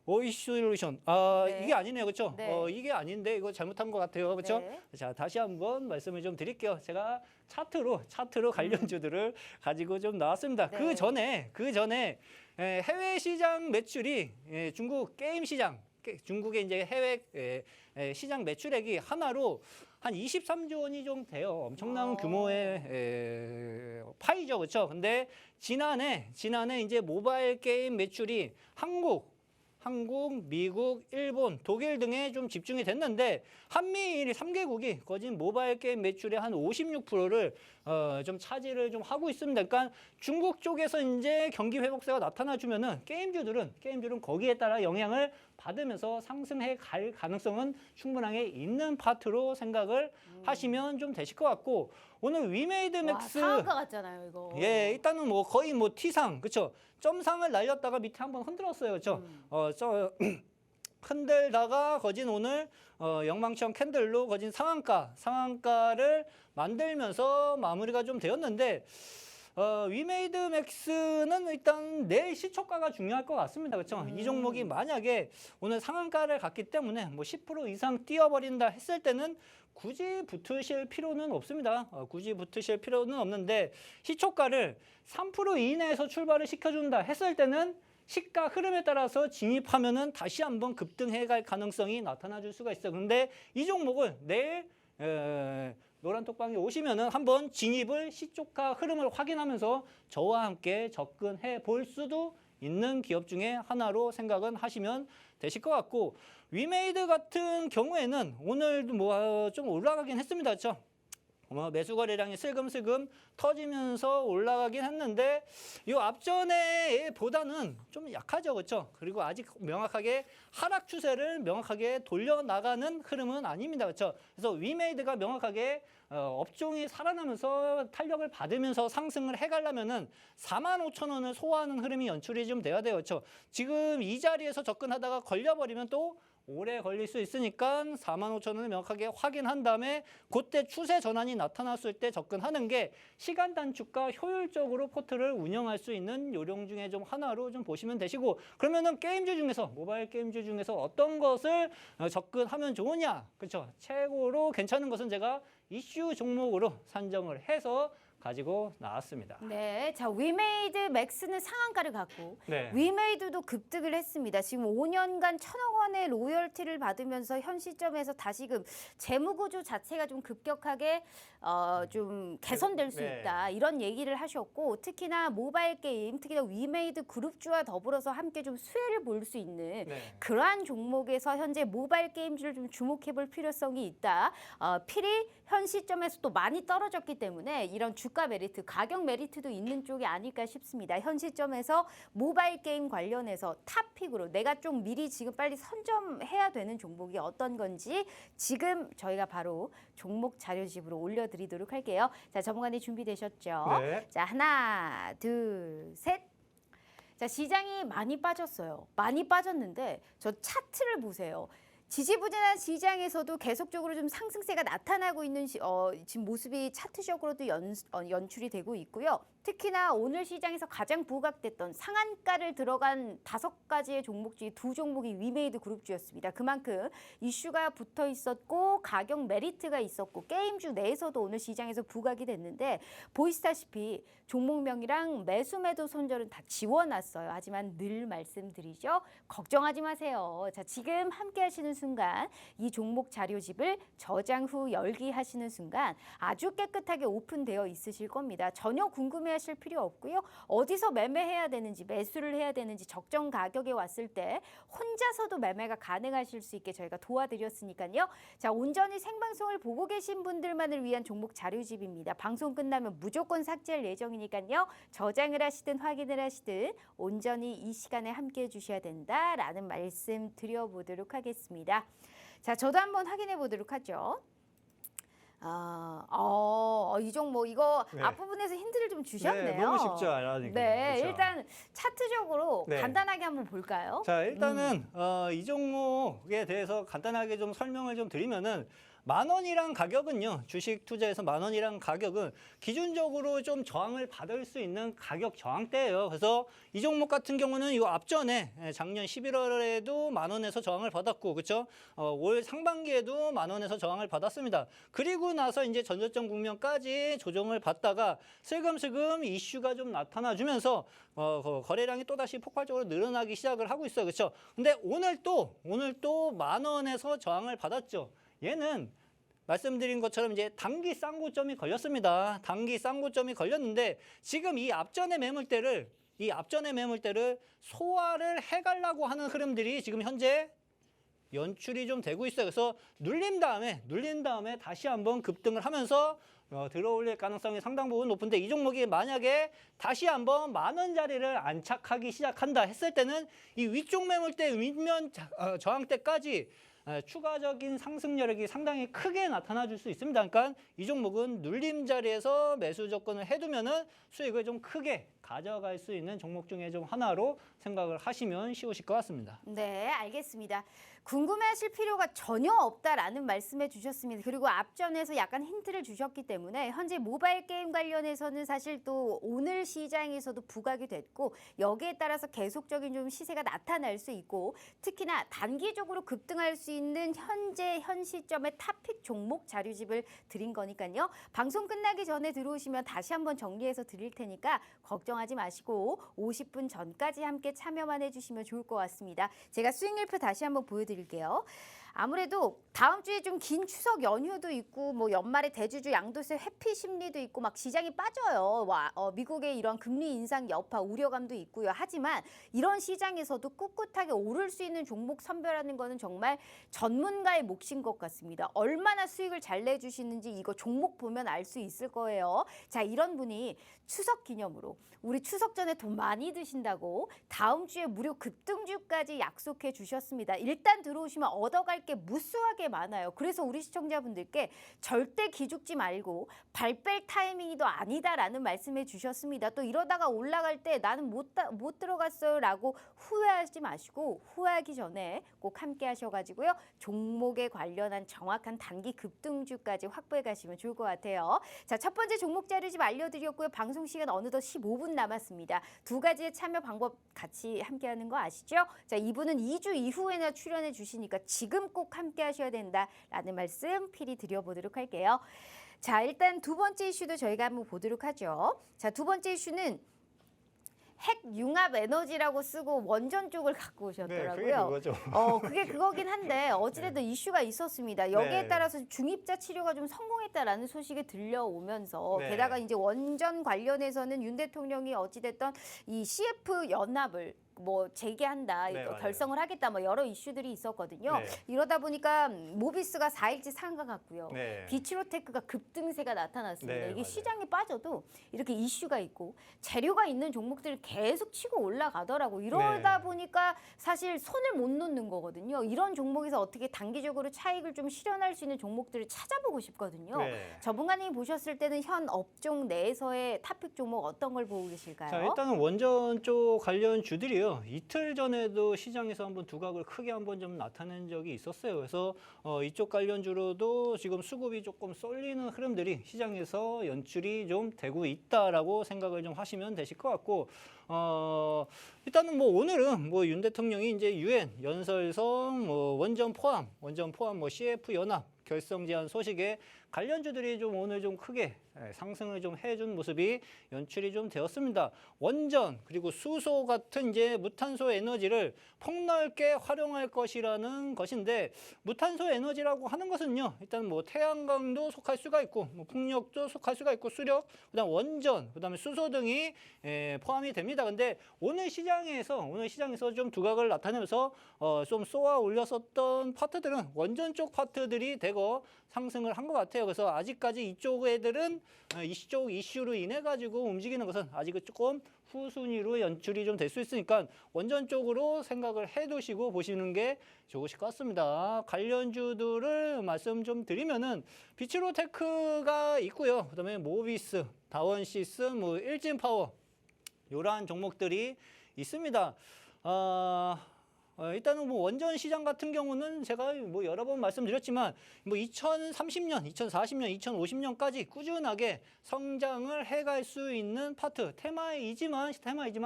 오이솔루션. 네. 이게 아니네요. 그렇죠? 네. 이게 아닌데 이거 잘못한 것 같아요. 그렇죠? 네. 자, 다시 한번 말씀을 좀 드릴게요. 제가 차트로 관련주들을 가지고 좀 나왔습니다. 네. 그 전에 해외 시장 매출이 중국 게임 시장, 중국의 이제 해외 시장 매출액이 하나로 한 23조 원이 좀 돼요. 엄청난 규모의 파이죠. 그렇죠? 근데 지난해 이제 모바일 게임 매출이 한국, 미국, 일본, 독일 등에 좀 집중이 됐는데 한미일 3개국이 거진 모바일 게임 매출의 한 56%를 좀 차지를 좀 하고 있습니다. 그러니까 중국 쪽에서 이제 경기 회복세가 나타나주면은 게임주들은 거기에 따라 영향을 받으면서 상승해 갈 가능성은 충분하게 있는 파트로 생각을 하시면 좀 되실 것 같고 오늘 위메이드 맥스 상한가 같잖아요, 이거. 예, 일단은 뭐 거의 뭐 T상, 그렇죠? 점상을 날렸다가 밑에 한번 흔들었어요, 그렇죠? 흔들다가 거진 오늘 영망청 캔들로 거진 상한가를 만들면서 마무리가 좀 되었는데 위메이드 맥스는 일단 내일 시초가가 중요할 것 같습니다, 그렇죠? 이 종목이 만약에 오늘 상한가를 갔기 때문에 뭐 10% 이상 뛰어버린다 했을 때는 굳이 붙으실 필요는 없습니다. 굳이 붙으실 필요는 없는데 시초가를 3% 이내에서 출발을 시켜준다 했을 때는 시가 흐름에 따라서 진입하면은 다시 한번 급등해 갈 가능성이 나타나 줄 수가 있어요. 그런데 이 종목을 내일 노란 톡방에 오시면은 한번 진입을 시초가 흐름을 확인하면서 저와 함께 접근해 볼 수도 있는 기업 중에 하나로 생각은 하시면 되실 것 같고 위메이드 같은 경우에는 오늘도 뭐 좀 올라가긴 했습니다. 그렇죠? 매수 거래량이 슬금슬금 터지면서 올라가긴 했는데 이 앞전에 보다는 좀 약하죠. 그렇죠? 그리고 아직 명확하게 하락 추세를 명확하게 돌려나가는 흐름은 아닙니다. 그렇죠? 그래서 위메이드가 명확하게 업종이 살아나면서 탄력을 받으면서 상승을 해가려면은 45,000원을 소화하는 흐름이 연출이 좀 돼야 돼요. 그렇죠? 지금 이 자리에서 접근하다가 걸려버리면 또 오래 걸릴 수 있으니까 45,000원을 명확하게 확인한 다음에 그때 추세 전환이 나타났을 때 접근하는 게 시간 단축과 효율적으로 포트를 운영할 수 있는 요령 중에 좀 하나로 좀 보시면 되시고 그러면은 게임주 중에서 모바일 게임주 중에서 어떤 것을 접근하면 좋으냐 그렇죠? 최고로 괜찮은 것은 제가 이슈 종목으로 산정을 해서 가지고 나왔습니다. 네, 자 위메이드 맥스는 상한가를 갖고 네. 위메이드도 급등을 했습니다. 지금 5년간 1,000억 원의 로열티를 받으면서 현 시점에서 다시금 재무 구조 자체가 좀 급격하게 좀 개선될 수 네. 있다. 이런 얘기를 하셨고 특히나 모바일 게임, 특히나 위메이드 그룹주와 더불어서 함께 좀 수혜를 볼 수 있는 네. 그러한 종목에서 현재 모바일 게임주를 좀 주목해 볼 필요성이 있다. 필이 현 시점에서 또 많이 떨어졌기 때문에 이런 주가 메리트, 가격 메리트도 있는 쪽이 아닐까 싶습니다. 현 시점에서 모바일 게임 관련해서 탑픽으로 내가 좀 미리 지금 빨리 선점해야 되는 종목이 어떤 건지 지금 저희가 바로 종목 자료집으로 올려드리도록 할게요. 자, 전문가님 준비되셨죠? 네. 자, 하나, 둘, 셋. 자, 시장이 많이 빠졌어요. 많이 빠졌는데 저 차트를 보세요. 지지부진한 시장에서도 계속적으로 좀 상승세가 나타나고 있는 지금 모습이 차트적으로도 연출이 되고 있고요. 특히나 오늘 시장에서 가장 부각됐던 상한가를 들어간 5가지의 종목 중에 2종목이 위메이드 그룹주였습니다. 그만큼 이슈가 붙어 있었고 가격 메리트가 있었고 게임주 내에서도 오늘 시장에서 부각이 됐는데 보시다시피 종목명이랑 매수 매도 손절은 다 지워놨어요. 하지만 늘 말씀드리죠. 걱정하지 마세요. 자, 지금 함께 하시는 순간 이 종목 자료집을 저장 후 열기 하시는 순간 아주 깨끗하게 오픈되어 있으실 겁니다. 전혀 궁금해하실 필요 없고요. 어디서 매매해야 되는지 매수를 해야 되는지 적정 가격에 왔을 때 혼자서도 매매가 가능하실 수 있게 저희가 도와드렸으니까요. 자, 온전히 생방송을 보고 계신 분들만을 위한 종목 자료집입니다. 방송 끝나면 무조건 삭제할 예정이니까요. 저장을 하시든 확인을 하시든 온전히 이 시간에 함께해 주셔야 된다라는 말씀 드려보도록 하겠습니다. 자, 저도 한번 확인해 보도록 하죠. 이 종목 이거 네. 앞부분에서 힌트를 좀 주셨네요. 네, 너무 쉽죠, 알아내기. 네, 그렇죠. 일단 차트적으로 네. 간단하게 한번 볼까요? 자, 일단은 이 종목에 대해서 간단하게 좀 설명을 좀 드리면은 10,000원이란 가격은요, 주식 투자에서 10,000원이란 가격은 기준적으로 좀 저항을 받을 수 있는 가격 저항대예요. 그래서 이 종목 같은 경우는 이 앞전에 작년 11월에도 10,000원에서 저항을 받았고, 그렇죠? 올 상반기에도 10,000원에서 저항을 받았습니다. 그리고 나서 이제 전저점 국면까지 조정을 받다가 슬금슬금 이슈가 좀 나타나주면서 거래량이 또다시 폭발적으로 늘어나기 시작을 하고 있어요. 그렇죠? 근데 오늘 또 10,000원에서 저항을 받았죠. 얘는 말씀드린 것처럼 이제 단기 쌍고점이 걸렸습니다. 단기 쌍고점이 걸렸는데 지금 이 앞전의 매물대를 소화를 해가려고 하는 흐름들이 지금 현재 연출이 좀 되고 있어요. 그래서 눌린 다음에 다시 한번 급등을 하면서 들어올릴 가능성이 상당 부분 높은데 이 종목이 만약에 다시 한번 10,000원짜리를 안착하기 시작한다 했을 때는 이 위쪽 매물대 윗면 저항대까지 추가적인 상승 여력이 상당히 크게 나타나 줄 수 있습니다. 그러니까 이 종목은 눌림 자리에서 매수 접근을 해두면은 수익을 좀 크게 가져갈 수 있는 종목 중에 좀 하나로 생각을 하시면 쉬우실 것 같습니다. 네, 알겠습니다. 궁금해하실 필요가 전혀 없다라는 말씀해 주셨습니다. 그리고 앞전에서 약간 힌트를 주셨기 때문에 현재 모바일 게임 관련해서는 사실 또 오늘 시장에서도 부각이 됐고 여기에 따라서 계속적인 좀 시세가 나타날 수 있고 특히나 단기적으로 급등할 수 있는 현 시점의 탑픽 종목 자료집을 드린 거니까요. 방송 끝나기 전에 들어오시면 다시 한번 정리해서 드릴 테니까 걱정하지 마시고 50분 전까지 함께 참여만 해주시면 좋을 것 같습니다. 제가 수익률표 다시 한번 보여드릴게요. 아무래도 다음 주에 좀 긴 추석 연휴도 있고 뭐 연말에 대주주 양도세 회피 심리도 있고 막 시장이 빠져요. 미국의 이런 금리 인상 여파 우려감도 있고요. 하지만 이런 시장에서도 꿋꿋하게 오를 수 있는 종목 선별하는 거는 정말 전문가의 몫인 것 같습니다. 얼마나 수익을 잘 내주시는지 이거 종목 보면 알 수 있을 거예요. 자, 이런 분이 추석 기념으로 우리 추석 전에 돈 많이 드신다고 다음 주에 무료 급등주까지 약속해 주셨습니다. 일단 들어오시면 얻어갈 게 무수하게 많아요. 그래서 우리 시청자분들께 절대 기죽지 말고 발 뺄 타이밍이 더 아니다라는 말씀해 주셨습니다. 또 이러다가 올라갈 때 나는 못 들어갔어요 라고 후회하지 마시고 후회하기 전에 꼭 함께 하셔가지고요. 종목에 관련한 정확한 단기 급등주까지 확보해 가시면 좋을 것 같아요. 자, 첫 번째 종목 자료집 알려드렸고요. 방송 시간 어느덧 15분 남았습니다. 두 가지의 참여 방법 같이 함께하는 거 아시죠? 자, 이분은 2주 이후에나 출연해 주시니까 지금 꼭 함께 하셔야 된다라는 말씀 필히 드려보도록 할게요. 자, 일단 두 번째 이슈도 저희가 한번 보도록 하죠. 자, 두 번째 이슈는 핵융합 에너지라고 쓰고 원전 쪽을 갖고 네, 오셨더라고요. 그게 그거죠. 그게 그거긴 한데 어찌됐든 이슈가 있었습니다. 여기에 네. 따라서 중입자 치료가 좀 성공했다라는 소식이 들려오면서 네. 게다가 이제 원전 관련해서는 윤 대통령이 어찌됐든 이 CF 연합을 뭐 재개한다, 네, 이거 맞아요. 결성을 하겠다, 뭐 여러 이슈들이 있었거든요. 네. 이러다 보니까 모비스가 4일째 상한가 같고요. 네. 비치로테크가 급등세가 나타났습니다. 네, 이게 맞아요. 시장에 빠져도 이렇게 이슈가 있고 재료가 있는 종목들이 계속 치고 올라가더라고. 이러다 네. 보니까 사실 손을 못 놓는 거거든요. 이런 종목에서 어떻게 단기적으로 차익을 좀 실현할 수 있는 종목들을 찾아보고 싶거든요. 네. 전문가님이 보셨을 때는 현 업종 내에서의 탑픽 종목 어떤 걸 보고 계실까요? 자, 일단은 원전 쪽 관련 주들이요. 이틀 전에도 시장에서 한번 두각을 크게 한번 좀 나타낸 적이 있었어요. 그래서 이쪽 관련주로도 지금 수급이 조금 쏠리는 흐름들이 시장에서 연출이 좀 되고 있다라고 생각을 좀 하시면 되실 것 같고, 일단은 뭐 오늘은 뭐 윤 대통령이 이제 유엔 연설성 원전 포함 뭐 CF 연합 결성 제한 소식에 관련주들이 좀 오늘 좀 크게 상승을 좀 해준 모습이 연출이 좀 되었습니다. 원전 그리고 수소 같은 이제 무탄소 에너지를 폭넓게 활용할 것이라는 것인데, 무탄소 에너지라고 하는 것은요, 일단 뭐 태양광도 속할 수가 있고, 뭐 풍력도 속할 수가 있고, 수력, 그다음 원전, 그다음에 수소 등이 포함이 됩니다. 근데 오늘 시장에서 좀 두각을 나타내면서 좀 쏘아 올렸었던 파트들은 원전 쪽 파트들이 대거 상승을 한 것 같아요. 그래서 아직까지 이쪽 애들은 이쪽 이슈로 인해 가지고 움직이는 것은 아직은 조금 후순위로 연출이 좀 될 수 있으니까 원전 쪽으로 생각을 해두시고 보시는 게 좋으실 것 같습니다. 관련주들을 말씀 좀 드리면은 비치로테크가 있고요. 그다음에 모비스, 다원시스, 뭐 일진파워 이러한 종목들이 있습니다. 일단은 뭐 원전 시장 같은 경우는 제가 뭐 여러 번 말씀드렸지만 뭐 2030년, 2040년, 2050년까지 꾸준하게 성장을 해갈 수 있는 파트 테마이지만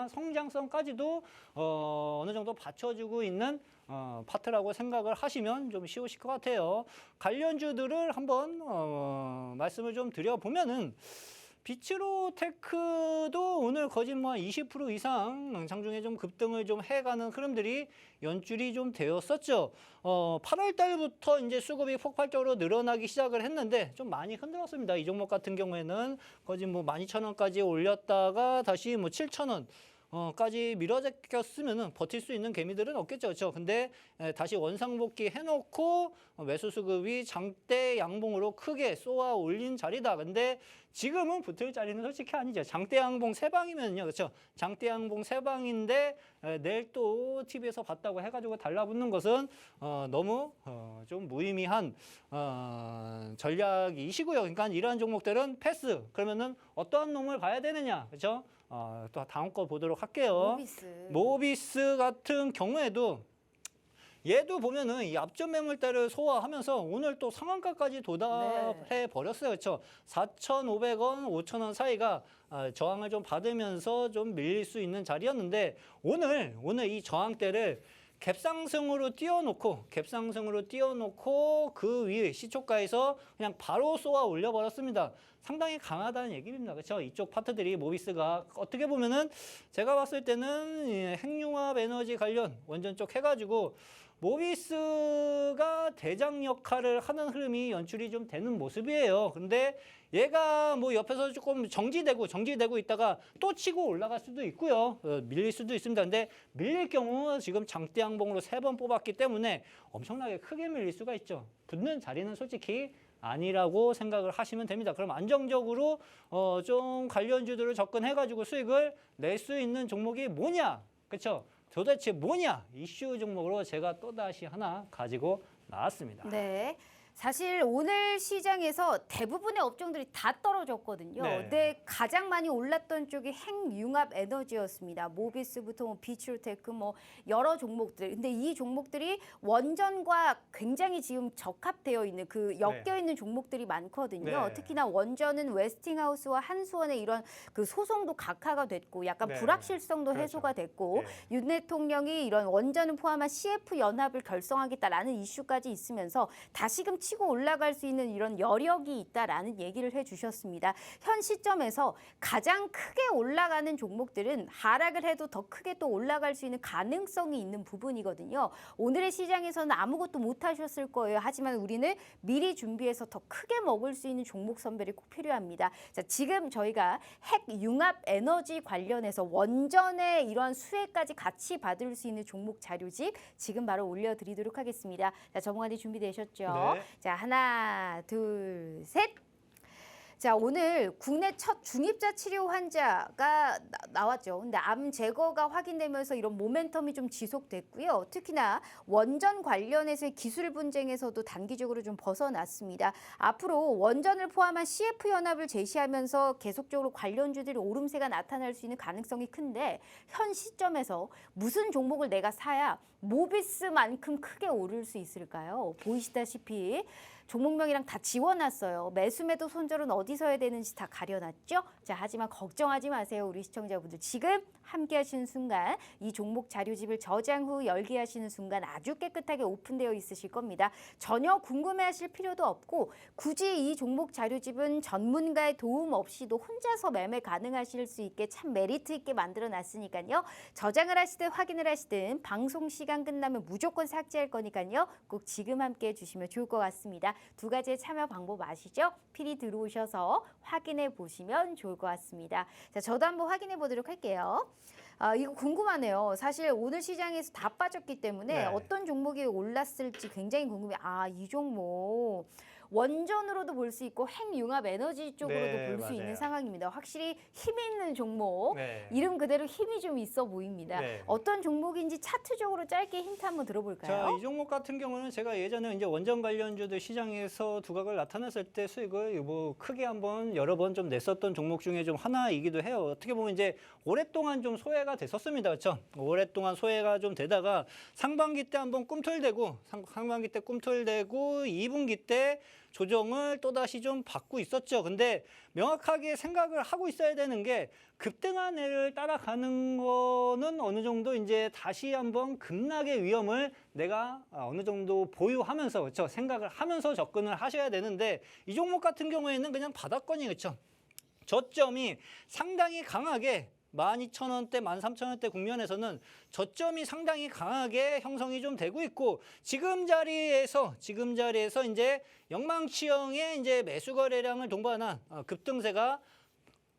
성장성까지도 어느 정도 받쳐주고 있는 파트라고 생각을 하시면 좀 쉬우실 것 같아요. 관련주들을 한번 말씀을 좀 드려보면은. 비치로테크도 오늘 거진 뭐 20% 이상 장중에 좀 급등을 좀 해가는 흐름들이 연출이 좀 되었었죠. 8월 달부터 이제 수급이 폭발적으로 늘어나기 시작을 했는데 좀 많이 흔들었습니다. 이 종목 같은 경우에는 거진 뭐 12,000원까지 올렸다가 다시 뭐 7,000원. 까지 밀어제꼈으면은 버틸 수 있는 개미들은 없겠죠. 그렇죠? 근데 다시 원상복귀 해놓고 매수 수급이 장대 양봉으로 크게 쏘아 올린 자리다. 근데 지금은 붙을 자리는 솔직히 아니죠. 장대 양봉 세 방이면요. 그렇죠? 장대 양봉 세 방인데 내일 또 TV에서 봤다고 해가지고 달라붙는 것은 너무 좀 무의미한 전략이시고요. 그러니까 이러한 종목들은 패스. 그러면은 어떠한 놈을 봐야 되느냐. 그렇죠? 또 다음 거 보도록 할게요. 모비스 같은 경우에도 얘도 보면은 이 앞전 매물대를 소화하면서 오늘 또 상한가까지 도달해 버렸어요. 그렇죠? 4,500원, 5,000원 사이가 저항을 좀 받으면서 좀 밀릴 수 있는 자리였는데 오늘 이 저항대를 갭상승으로 띄워놓고 그 위에 시초가에서 그냥 바로 쏘아 올려버렸습니다. 상당히 강하다는 얘기입니다. 그렇죠? 이쪽 파트들이 모비스가 어떻게 보면은 제가 봤을 때는 핵융합 에너지 관련 원전 쪽 해가지고 모비스가 대장 역할을 하는 흐름이 연출이 좀 되는 모습이에요. 근데 얘가 뭐 옆에서 조금 정지되고 있다가 또 치고 올라갈 수도 있고요. 밀릴 수도 있습니다. 근데 밀릴 경우 지금 장대 양봉으로 3번 뽑았기 때문에 엄청나게 크게 밀릴 수가 있죠. 붙는 자리는 솔직히 아니라고 생각을 하시면 됩니다. 그럼 안정적으로 좀 관련주들을 접근해가지고 수익을 낼 수 있는 종목이 뭐냐? 그렇죠? 도대체 뭐냐? 이슈 종목으로 제가 또다시 하나 가지고 나왔습니다. 네. 사실 오늘 시장에서 대부분의 업종들이 다 떨어졌거든요. 네. 근데 가장 많이 올랐던 쪽이 핵융합 에너지였습니다. 모비스부터 뭐 비치로테크 뭐 여러 종목들. 근데 이 종목들이 원전과 굉장히 지금 적합되어 있는 그 엮여 있는 종목들이 많거든요. 네. 특히나 원전은 웨스팅하우스와 한수원의 이런 그 소송도 각하가 됐고 약간 네. 불확실성도 그렇죠. 해소가 됐고 네. 윤 대통령이 이런 원전을 포함한 CF 연합을 결성하겠다라는 이슈까지 있으면서 다시금 치고 올라갈 수 있는 이런 여력이 있다라는 얘기를 해주셨습니다. 현 시점에서 가장 크게 올라가는 종목들은 하락을 해도 더 크게 또 올라갈 수 있는 가능성이 있는 부분이거든요. 오늘의 시장에서는 아무것도 못 하셨을 거예요. 하지만 우리는 미리 준비해서 더 크게 먹을 수 있는 종목 선별이 꼭 필요합니다. 자, 지금 저희가 핵융합 에너지 관련해서 원전의 이러한 수혜까지 같이 받을 수 있는 종목 자료집 지금 바로 올려드리도록 하겠습니다. 자, 전문가님 준비되셨죠? 네. 자, 하나, 둘, 셋. 자, 오늘 국내 첫 중입자 치료 환자가 나왔죠. 근데 암 제거가 확인되면서 이런 모멘텀이 좀 지속됐고요. 특히나 원전 관련해서의 기술 분쟁에서도 단기적으로 좀 벗어났습니다. 앞으로 원전을 포함한 CF연합을 제시하면서 계속적으로 관련주들이 오름세가 나타날 수 있는 가능성이 큰데 현 시점에서 무슨 종목을 내가 사야 모비스만큼 크게 오를 수 있을까요? 보이시다시피 종목명이랑 다 지워놨어요. 매수매도 손절은 어디서 해야 되는지 다 가려놨죠? 자, 하지만 걱정하지 마세요. 우리 시청자분들. 지금 함께 하시는 순간 이 종목 자료집을 저장 후 열기하시는 순간 아주 깨끗하게 오픈되어 있으실 겁니다. 전혀 궁금해하실 필요도 없고 굳이 이 종목 자료집은 전문가의 도움 없이도 혼자서 매매 가능하실 수 있게 참 메리트 있게 만들어놨으니까요. 저장을 하시든 확인을 하시든 방송 시간 끝나면 무조건 삭제할 거니까요. 꼭 지금 함께 해주시면 좋을 것 같습니다. 두 가지의 참여 방법 아시죠? 필히 들어오셔서 확인해 보시면 좋을 것 같습니다. 자, 저도 한번 확인해 보도록 할게요. 이거 궁금하네요. 사실 오늘 시장에서 다 빠졌기 때문에 네. 어떤 종목이 올랐을지 굉장히 궁금해요. 이 종목 원전으로도 볼 수 있고 핵융합 에너지 쪽으로도 네, 볼 수 맞아요. 있는 상황입니다. 확실히 힘 있는 종목, 네. 이름 그대로 힘이 좀 있어 보입니다. 네. 어떤 종목인지 차트적으로 짧게 힌트 한번 들어볼까요? 자, 이 종목 같은 경우는 제가 예전에 이제 원전 관련주들 시장에서 두각을 나타냈을 때 수익을 뭐 크게 한번 여러 번 좀 냈었던 종목 중에 좀 하나이기도 해요. 어떻게 보면 이제 오랫동안 좀 소외가 됐었습니다. 그렇죠? 오랫동안 소외가 좀 되다가 상반기 때 한번 꿈틀대고 상반기 때 꿈틀대고 2분기 때 조정을 또다시 좀 받고 있었죠. 근데 명확하게 생각을 하고 있어야 되는 게 급등한 애를 따라가는 거는 어느 정도 이제 다시 한번 급락의 위험을 내가 어느 정도 보유하면서 그렇죠? 생각을 하면서 접근을 하셔야 되는데 이 종목 같은 경우에는 그냥 바닥권이 그렇죠? 저점이 상당히 강하게 12,000원대, 13,000원대 국면에서는 저점이 상당히 강하게 형성이 좀 되고 있고 지금 자리에서 이제 영망치형의 이제 매수 거래량을 동반한 급등세가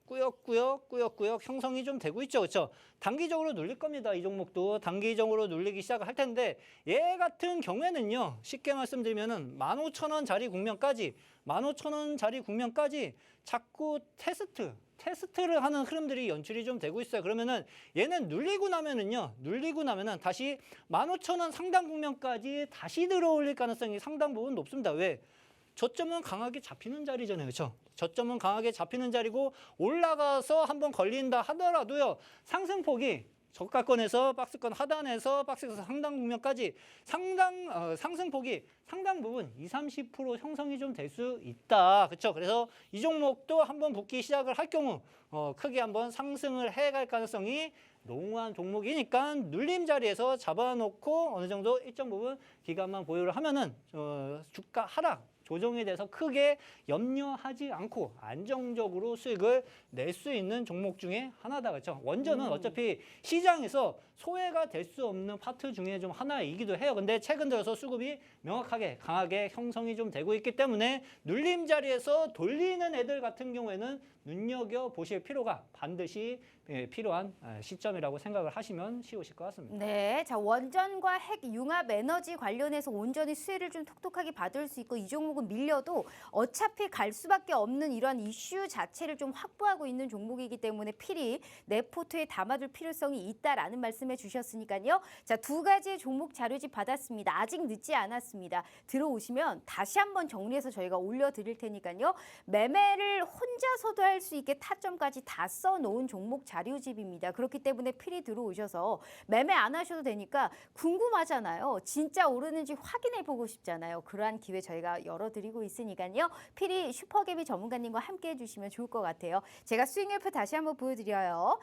꾸역꾸역 형성이 좀 되고 있죠. 그렇죠? 단기적으로 눌릴 겁니다. 이 종목도 단기적으로 눌리기 시작을 할 텐데 얘 같은 경우에는요. 쉽게 말씀드리면은 15,000원 자리 국면까지 15,000원 자리 국면까지 자꾸 테스트를 하는 흐름들이 연출이 좀 되고 있어요. 그러면은 얘는 눌리고 나면은 다시 15,000원 상단 국면까지 다시 들어올릴 가능성이 상당 부분 높습니다. 왜? 저점은 강하게 잡히는 자리잖아요. 그렇죠? 저점은 강하게 잡히는 자리고 올라가서 한번 걸린다 하더라도요. 상승폭이 저가권에서 박스권 하단에서 박스에서 상단 국면까지 상승폭이 상당 부분 20-30% 형성이 좀 될 수 있다. 그렇죠? 그래서 이 종목도 한번 붙기 시작을 할 경우 크게 한번 상승을 해갈 가능성이 농후한 종목이니까 눌림 자리에서 잡아놓고 어느 정도 일정 부분 기간만 보유를 하면은 주가 하락 조정에 대해서 크게 염려하지 않고 안정적으로 수익을 낼 수 있는 종목 중에 하나다. 그렇죠? 원전은 어차피 시장에서 소외가 될 수 없는 파트 중에 좀 하나이기도 해요. 근데 최근 들어서 수급이 명확하게 강하게 형성이 좀 되고 있기 때문에 눌림 자리에서 돌리는 애들 같은 경우에는 눈여겨보실 필요가 반드시 필요한 시점이라고 생각을 하시면 쉬우실 것 같습니다. 네, 자 원전과 핵융합 에너지 관련해서 온전히 수혜를 좀 톡톡하게 받을 수 있고 이 종목은 밀려도 어차피 갈 수밖에 없는 이러한 이슈 자체를 좀 확보하고 있는 종목이기 때문에 필히 내 포트에 담아둘 필요성이 있다라는 말씀해 주셨으니까요. 자, 두 가지의 종목 자료집 받았습니다. 아직 늦지 않았습니다. 들어오시면 다시 한번 정리해서 저희가 올려드릴 테니까요. 매매를 혼자서도 할 수 있게 타점까지 다 써놓은 종목 자료집입니다. 그렇기 때문에 필히 들어오셔서 매매 안 하셔도 되니까 궁금하잖아요. 진짜 오르는지 확인해보고 싶잖아요. 그러한 기회 저희가 열어드리고 있으니까요. 필히 슈퍼개미 전문가님과 함께 해주시면 좋을 것 같아요. 제가 스윙 웨프 다시 한번 보여드려요.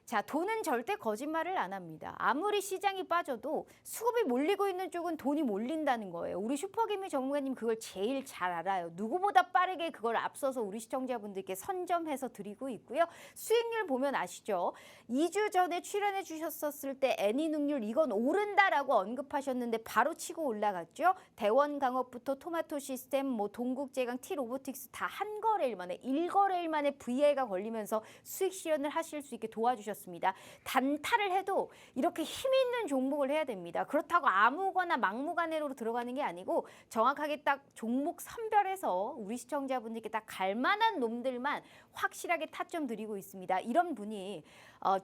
자, 돈은 절대 거짓말을 안 합니다. 아무리 시장이 빠져도 수급이 몰리고 있는 쪽은 돈이 몰린다는 거예요. 우리 슈퍼개미 전문가님 그걸 제일 잘 알아요. 누구보다 빠르게 그걸 앞서서 우리 시청자분들께 선점해서 드리고 있고요. 수익률 보면 아시죠? 2주 전에 출연해 주셨었을 때 애니능률 이건 오른다라고 언급하셨는데 바로 치고 올라갔죠. 대원강업부터 토마토 시스템, 뭐 동국제강, T로보틱스 다 한 거래일 만에 1거래일 만에 VI가 걸리면서 수익 실현을 하실 수 있게 도와주셨습니다. 단타를 해도 이렇게 힘 있는 종목을 해야 됩니다. 그렇다고 아무거나 막무가내로 들어가는 게 아니고 정확하게 딱 종목 선별해서 우리 시청자분들께 딱 갈만한 놈들만 확실하게 타점 드리고 있습니다. 이런 분이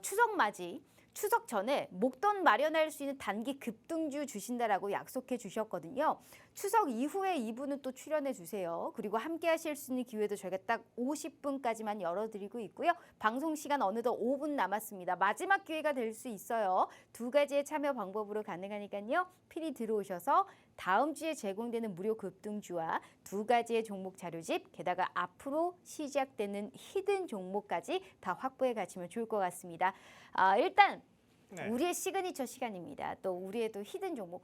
추석 맞이 추석 전에 목돈 마련할 수 있는 단기 급등주 주신다라고 약속해 주셨거든요. 추석 이후에 이분은 또 출연해 주세요. 그리고 함께 하실 수 있는 기회도 저희가 딱 50분까지만 열어드리고 있고요. 방송 시간 어느덧 5분 남았습니다. 마지막 기회가 될 수 있어요. 두 가지의 참여 방법으로 가능하니까요. 필히 들어오셔서 다음 주에 제공되는 무료 급등주와 두 가지의 종목 자료집, 게다가 앞으로 시작되는 히든 종목까지 다 확보해 가시면 좋을 것 같습니다. 일단 네. 우리의 시그니처 시간입니다. 또 우리의 또 히든 종목.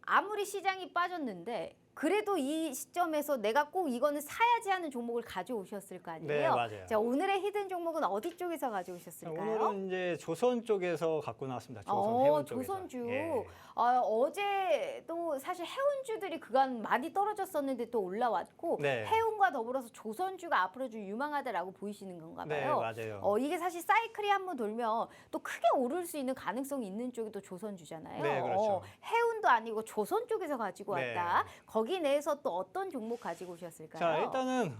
아무리 시장이 빠졌는데 그래도 이 시점에서 내가 꼭 이거는 사야지 하는 종목을 가져오셨을 거 아니에요? 네, 맞아요. 자, 오늘의 히든 종목은 어디 쪽에서 가져오셨을까요? 오늘은 이제 조선 쪽에서 갖고 나왔습니다. 조선 해운 쪽에서. 조선주. 예. 어제도 사실 해운주들이 그간 많이 떨어졌었는데 또 올라왔고 네. 해운과 더불어서 조선주가 앞으로 좀 유망하다라고 보이시는 건가 네, 봐요. 맞아요. 이게 사실 사이클이 한번 돌면 또 크게 오를 수 있는 가능성이 있는 쪽이 또 조선주잖아요. 네, 그렇죠. 해운도 아니고 조선 쪽에서 가지고 네. 왔다. 거기 내에서 또 어떤 종목 가지고 오셨을까요? 자, 일단은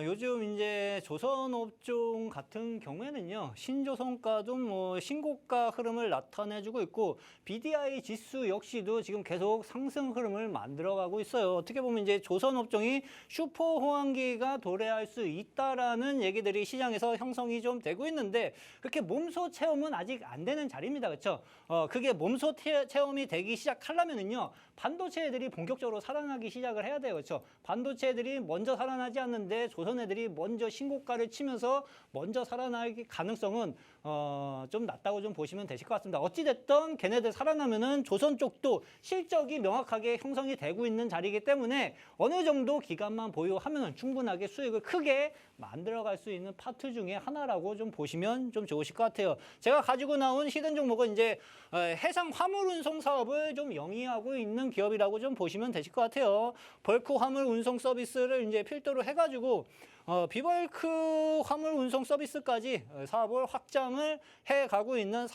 요즘 이제 조선업종 같은 경우에는요, 신조선가도 뭐 신고가 흐름을 나타내주고 있고 BDI 지수 역시도 지금 계속 상승 흐름을 만들어가고 있어요. 어떻게 보면 이제 조선업종이 슈퍼 호황기가 도래할 수 있다라는 얘기들이 시장에서 형성이 좀 되고 있는데 그렇게 몸소 체험은 아직 안 되는 자리입니다, 그렇죠? 그게 몸소 체험이 되기 시작하려면은요, 반도체 애들이 본격적으로 살아나기 시작을 해야 돼요. 그렇죠? 반도체 애들이 먼저 살아나지 않는데 조선 애들이 먼저 신고가를 치면서 먼저 살아날 가능성은 좀 낮다고 좀 보시면 되실 것 같습니다. 어찌됐든 걔네들 살아나면은 조선 쪽도 실적이 명확하게 형성이 되고 있는 자리이기 때문에 어느 정도 기간만 보유하면 충분하게 수익을 크게 만들어갈 수 있는 파트 중에 하나라고 좀 보시면 좀 좋으실 것 같아요. 제가 가지고 나온 히든 종목은 이제 해상 화물 운송 사업을 좀 영위하고 있는 기업이라고 좀 보시면 되실 것 같아요. 벌크 화물 운송 서비스를 이제 필두로 해가지고 비벌크 화물 운송 서비스까지 사업을 확장을 해가고 있는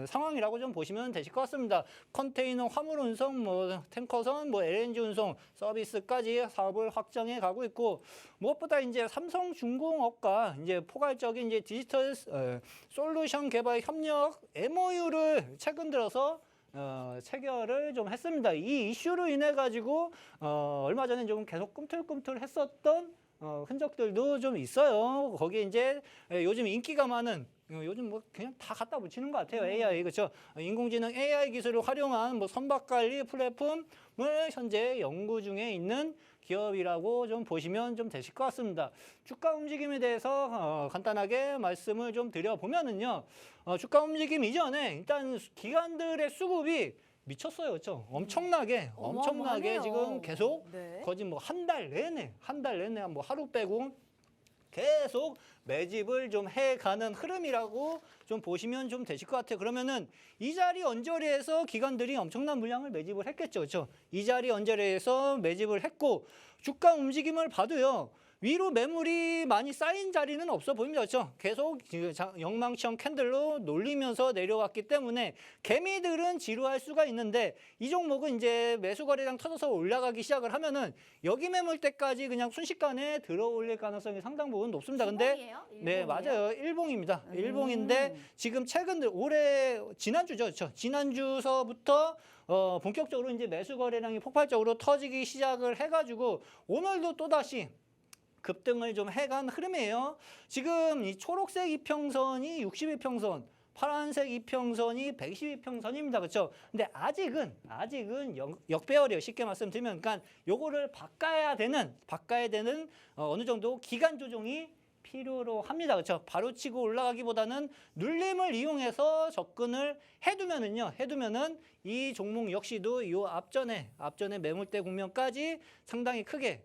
상황이라고 좀 보시면 되실 것 같습니다. 컨테이너 화물 운송, 뭐 탱커선, 뭐 LNG 운송 서비스까지 사업을 확장해 가고 있고 무엇보다 이제 삼성중공업과 이제 포괄적인 이제 디지털 솔루션 개발 협력 MOU를 최근 들어서 체결을 좀 했습니다. 이 이슈로 인해 가지고 얼마 전에 좀 계속 꿈틀꿈틀했었던 흔적들도 좀 있어요. 거기에 이제 요즘 인기가 많은 요즘 뭐 그냥 다 갖다 붙이는 것 같아요. AI 그렇죠. 인공지능 AI 기술을 활용한 뭐 선박 관리 플랫폼을 현재 연구 중에 있는 기업이라고 좀 보시면 좀 되실 것 같습니다. 주가 움직임에 대해서 간단하게 말씀을 좀 드려보면은요. 주가 움직임 이전에 일단 기관들의 수급이 미쳤어요, 그렇죠? 엄청나게 어마어마하네요. 지금 계속 네. 거의 뭐 한 달 내내 뭐 하루 빼고 계속 매집을 좀 해가는 흐름이라고 좀 보시면 좀 되실 것 같아요. 그러면은 이 자리 언저리에서 기관들이 엄청난 물량을 매집을 했겠죠, 그렇죠? 이 자리 언저리에서 매집을 했고 주가 움직임을 봐도요. 위로 매물이 많이 쌓인 자리는 없어 보입니다. 그렇죠? 계속 영망청 캔들로 놀리면서 내려왔기 때문에 개미들은 지루할 수가 있는데 이 종목은 이제 매수 거래량 터져서 올라가기 시작을 하면은 여기 매물대까지 그냥 순식간에 들어 올릴 가능성이 상당 부분 높습니다. 근데 일봉이에요? 네, 일봉이에요? 맞아요. 일봉입니다. 일봉인데 지금 최근 올해 지난주죠. 그렇죠? 지난주서부터 본격적으로 이제 매수 거래량이 폭발적으로 터지기 시작을 해가지고 오늘도 또다시 급등을 좀 해간 흐름이에요. 지금 이 초록색 이평선이 60이평선, 파란색 이평선이 112평선입니다. 그렇죠? 근데 아직은 역배열이에요. 쉽게 말씀드리면 그러니까 요거를 바꿔야 되는 어느 정도 기간 조정이 필요로 합니다. 그렇죠? 바로 치고 올라가기보다는 눌림을 이용해서 접근을 해두면은 이 종목 역시도 이 앞전에 매물대 국면까지 상당히 크게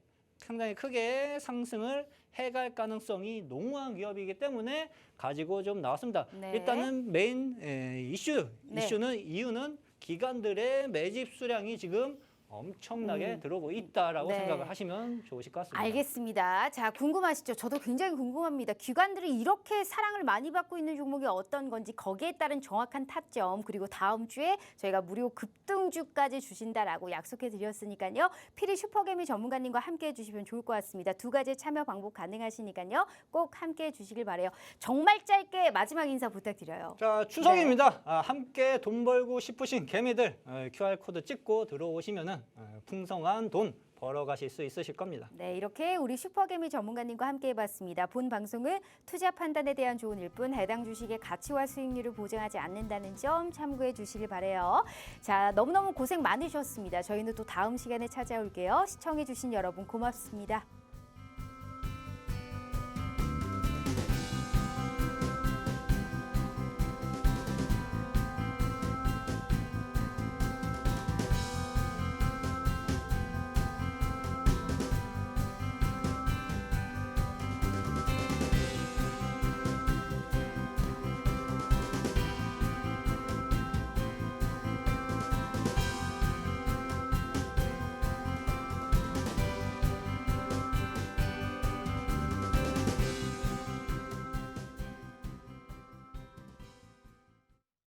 상승을 해갈 가능성이 농후한 기업이기 때문에 가지고 좀 나왔습니다. 네. 일단은 메인 이유는 기관들의 매집 수량이 지금 엄청나게 들어오고 있다라고 네. 생각을 하시면 좋으실 것 같습니다. 알겠습니다. 자, 궁금하시죠? 저도 굉장히 궁금합니다. 기관들이 이렇게 사랑을 많이 받고 있는 종목이 어떤 건지 거기에 따른 정확한 타점 그리고 다음 주에 저희가 무료 급등주까지 주신다라고 약속해 드렸으니까요. 피리 슈퍼개미 전문가님과 함께 해주시면 좋을 것 같습니다. 두 가지 참여 방법 가능하시니까요. 꼭 함께 해주시길 바라요. 정말 짧게 마지막 인사 부탁드려요. 자, 추석입니다. 함께 돈 벌고 싶으신 개미들 QR코드 찍고 들어오시면은 풍성한 돈 벌어가실 수 있으실 겁니다. 네, 이렇게 우리 슈퍼개미 전문가님과 함께 해봤습니다. 본 방송은 투자 판단에 대한 조언일 뿐 해당 주식의 가치와 수익률을 보장하지 않는다는 점 참고해 주시길 바라요. 자, 너무너무 고생 많으셨습니다. 저희는 또 다음 시간에 찾아올게요. 시청해 주신 여러분 고맙습니다.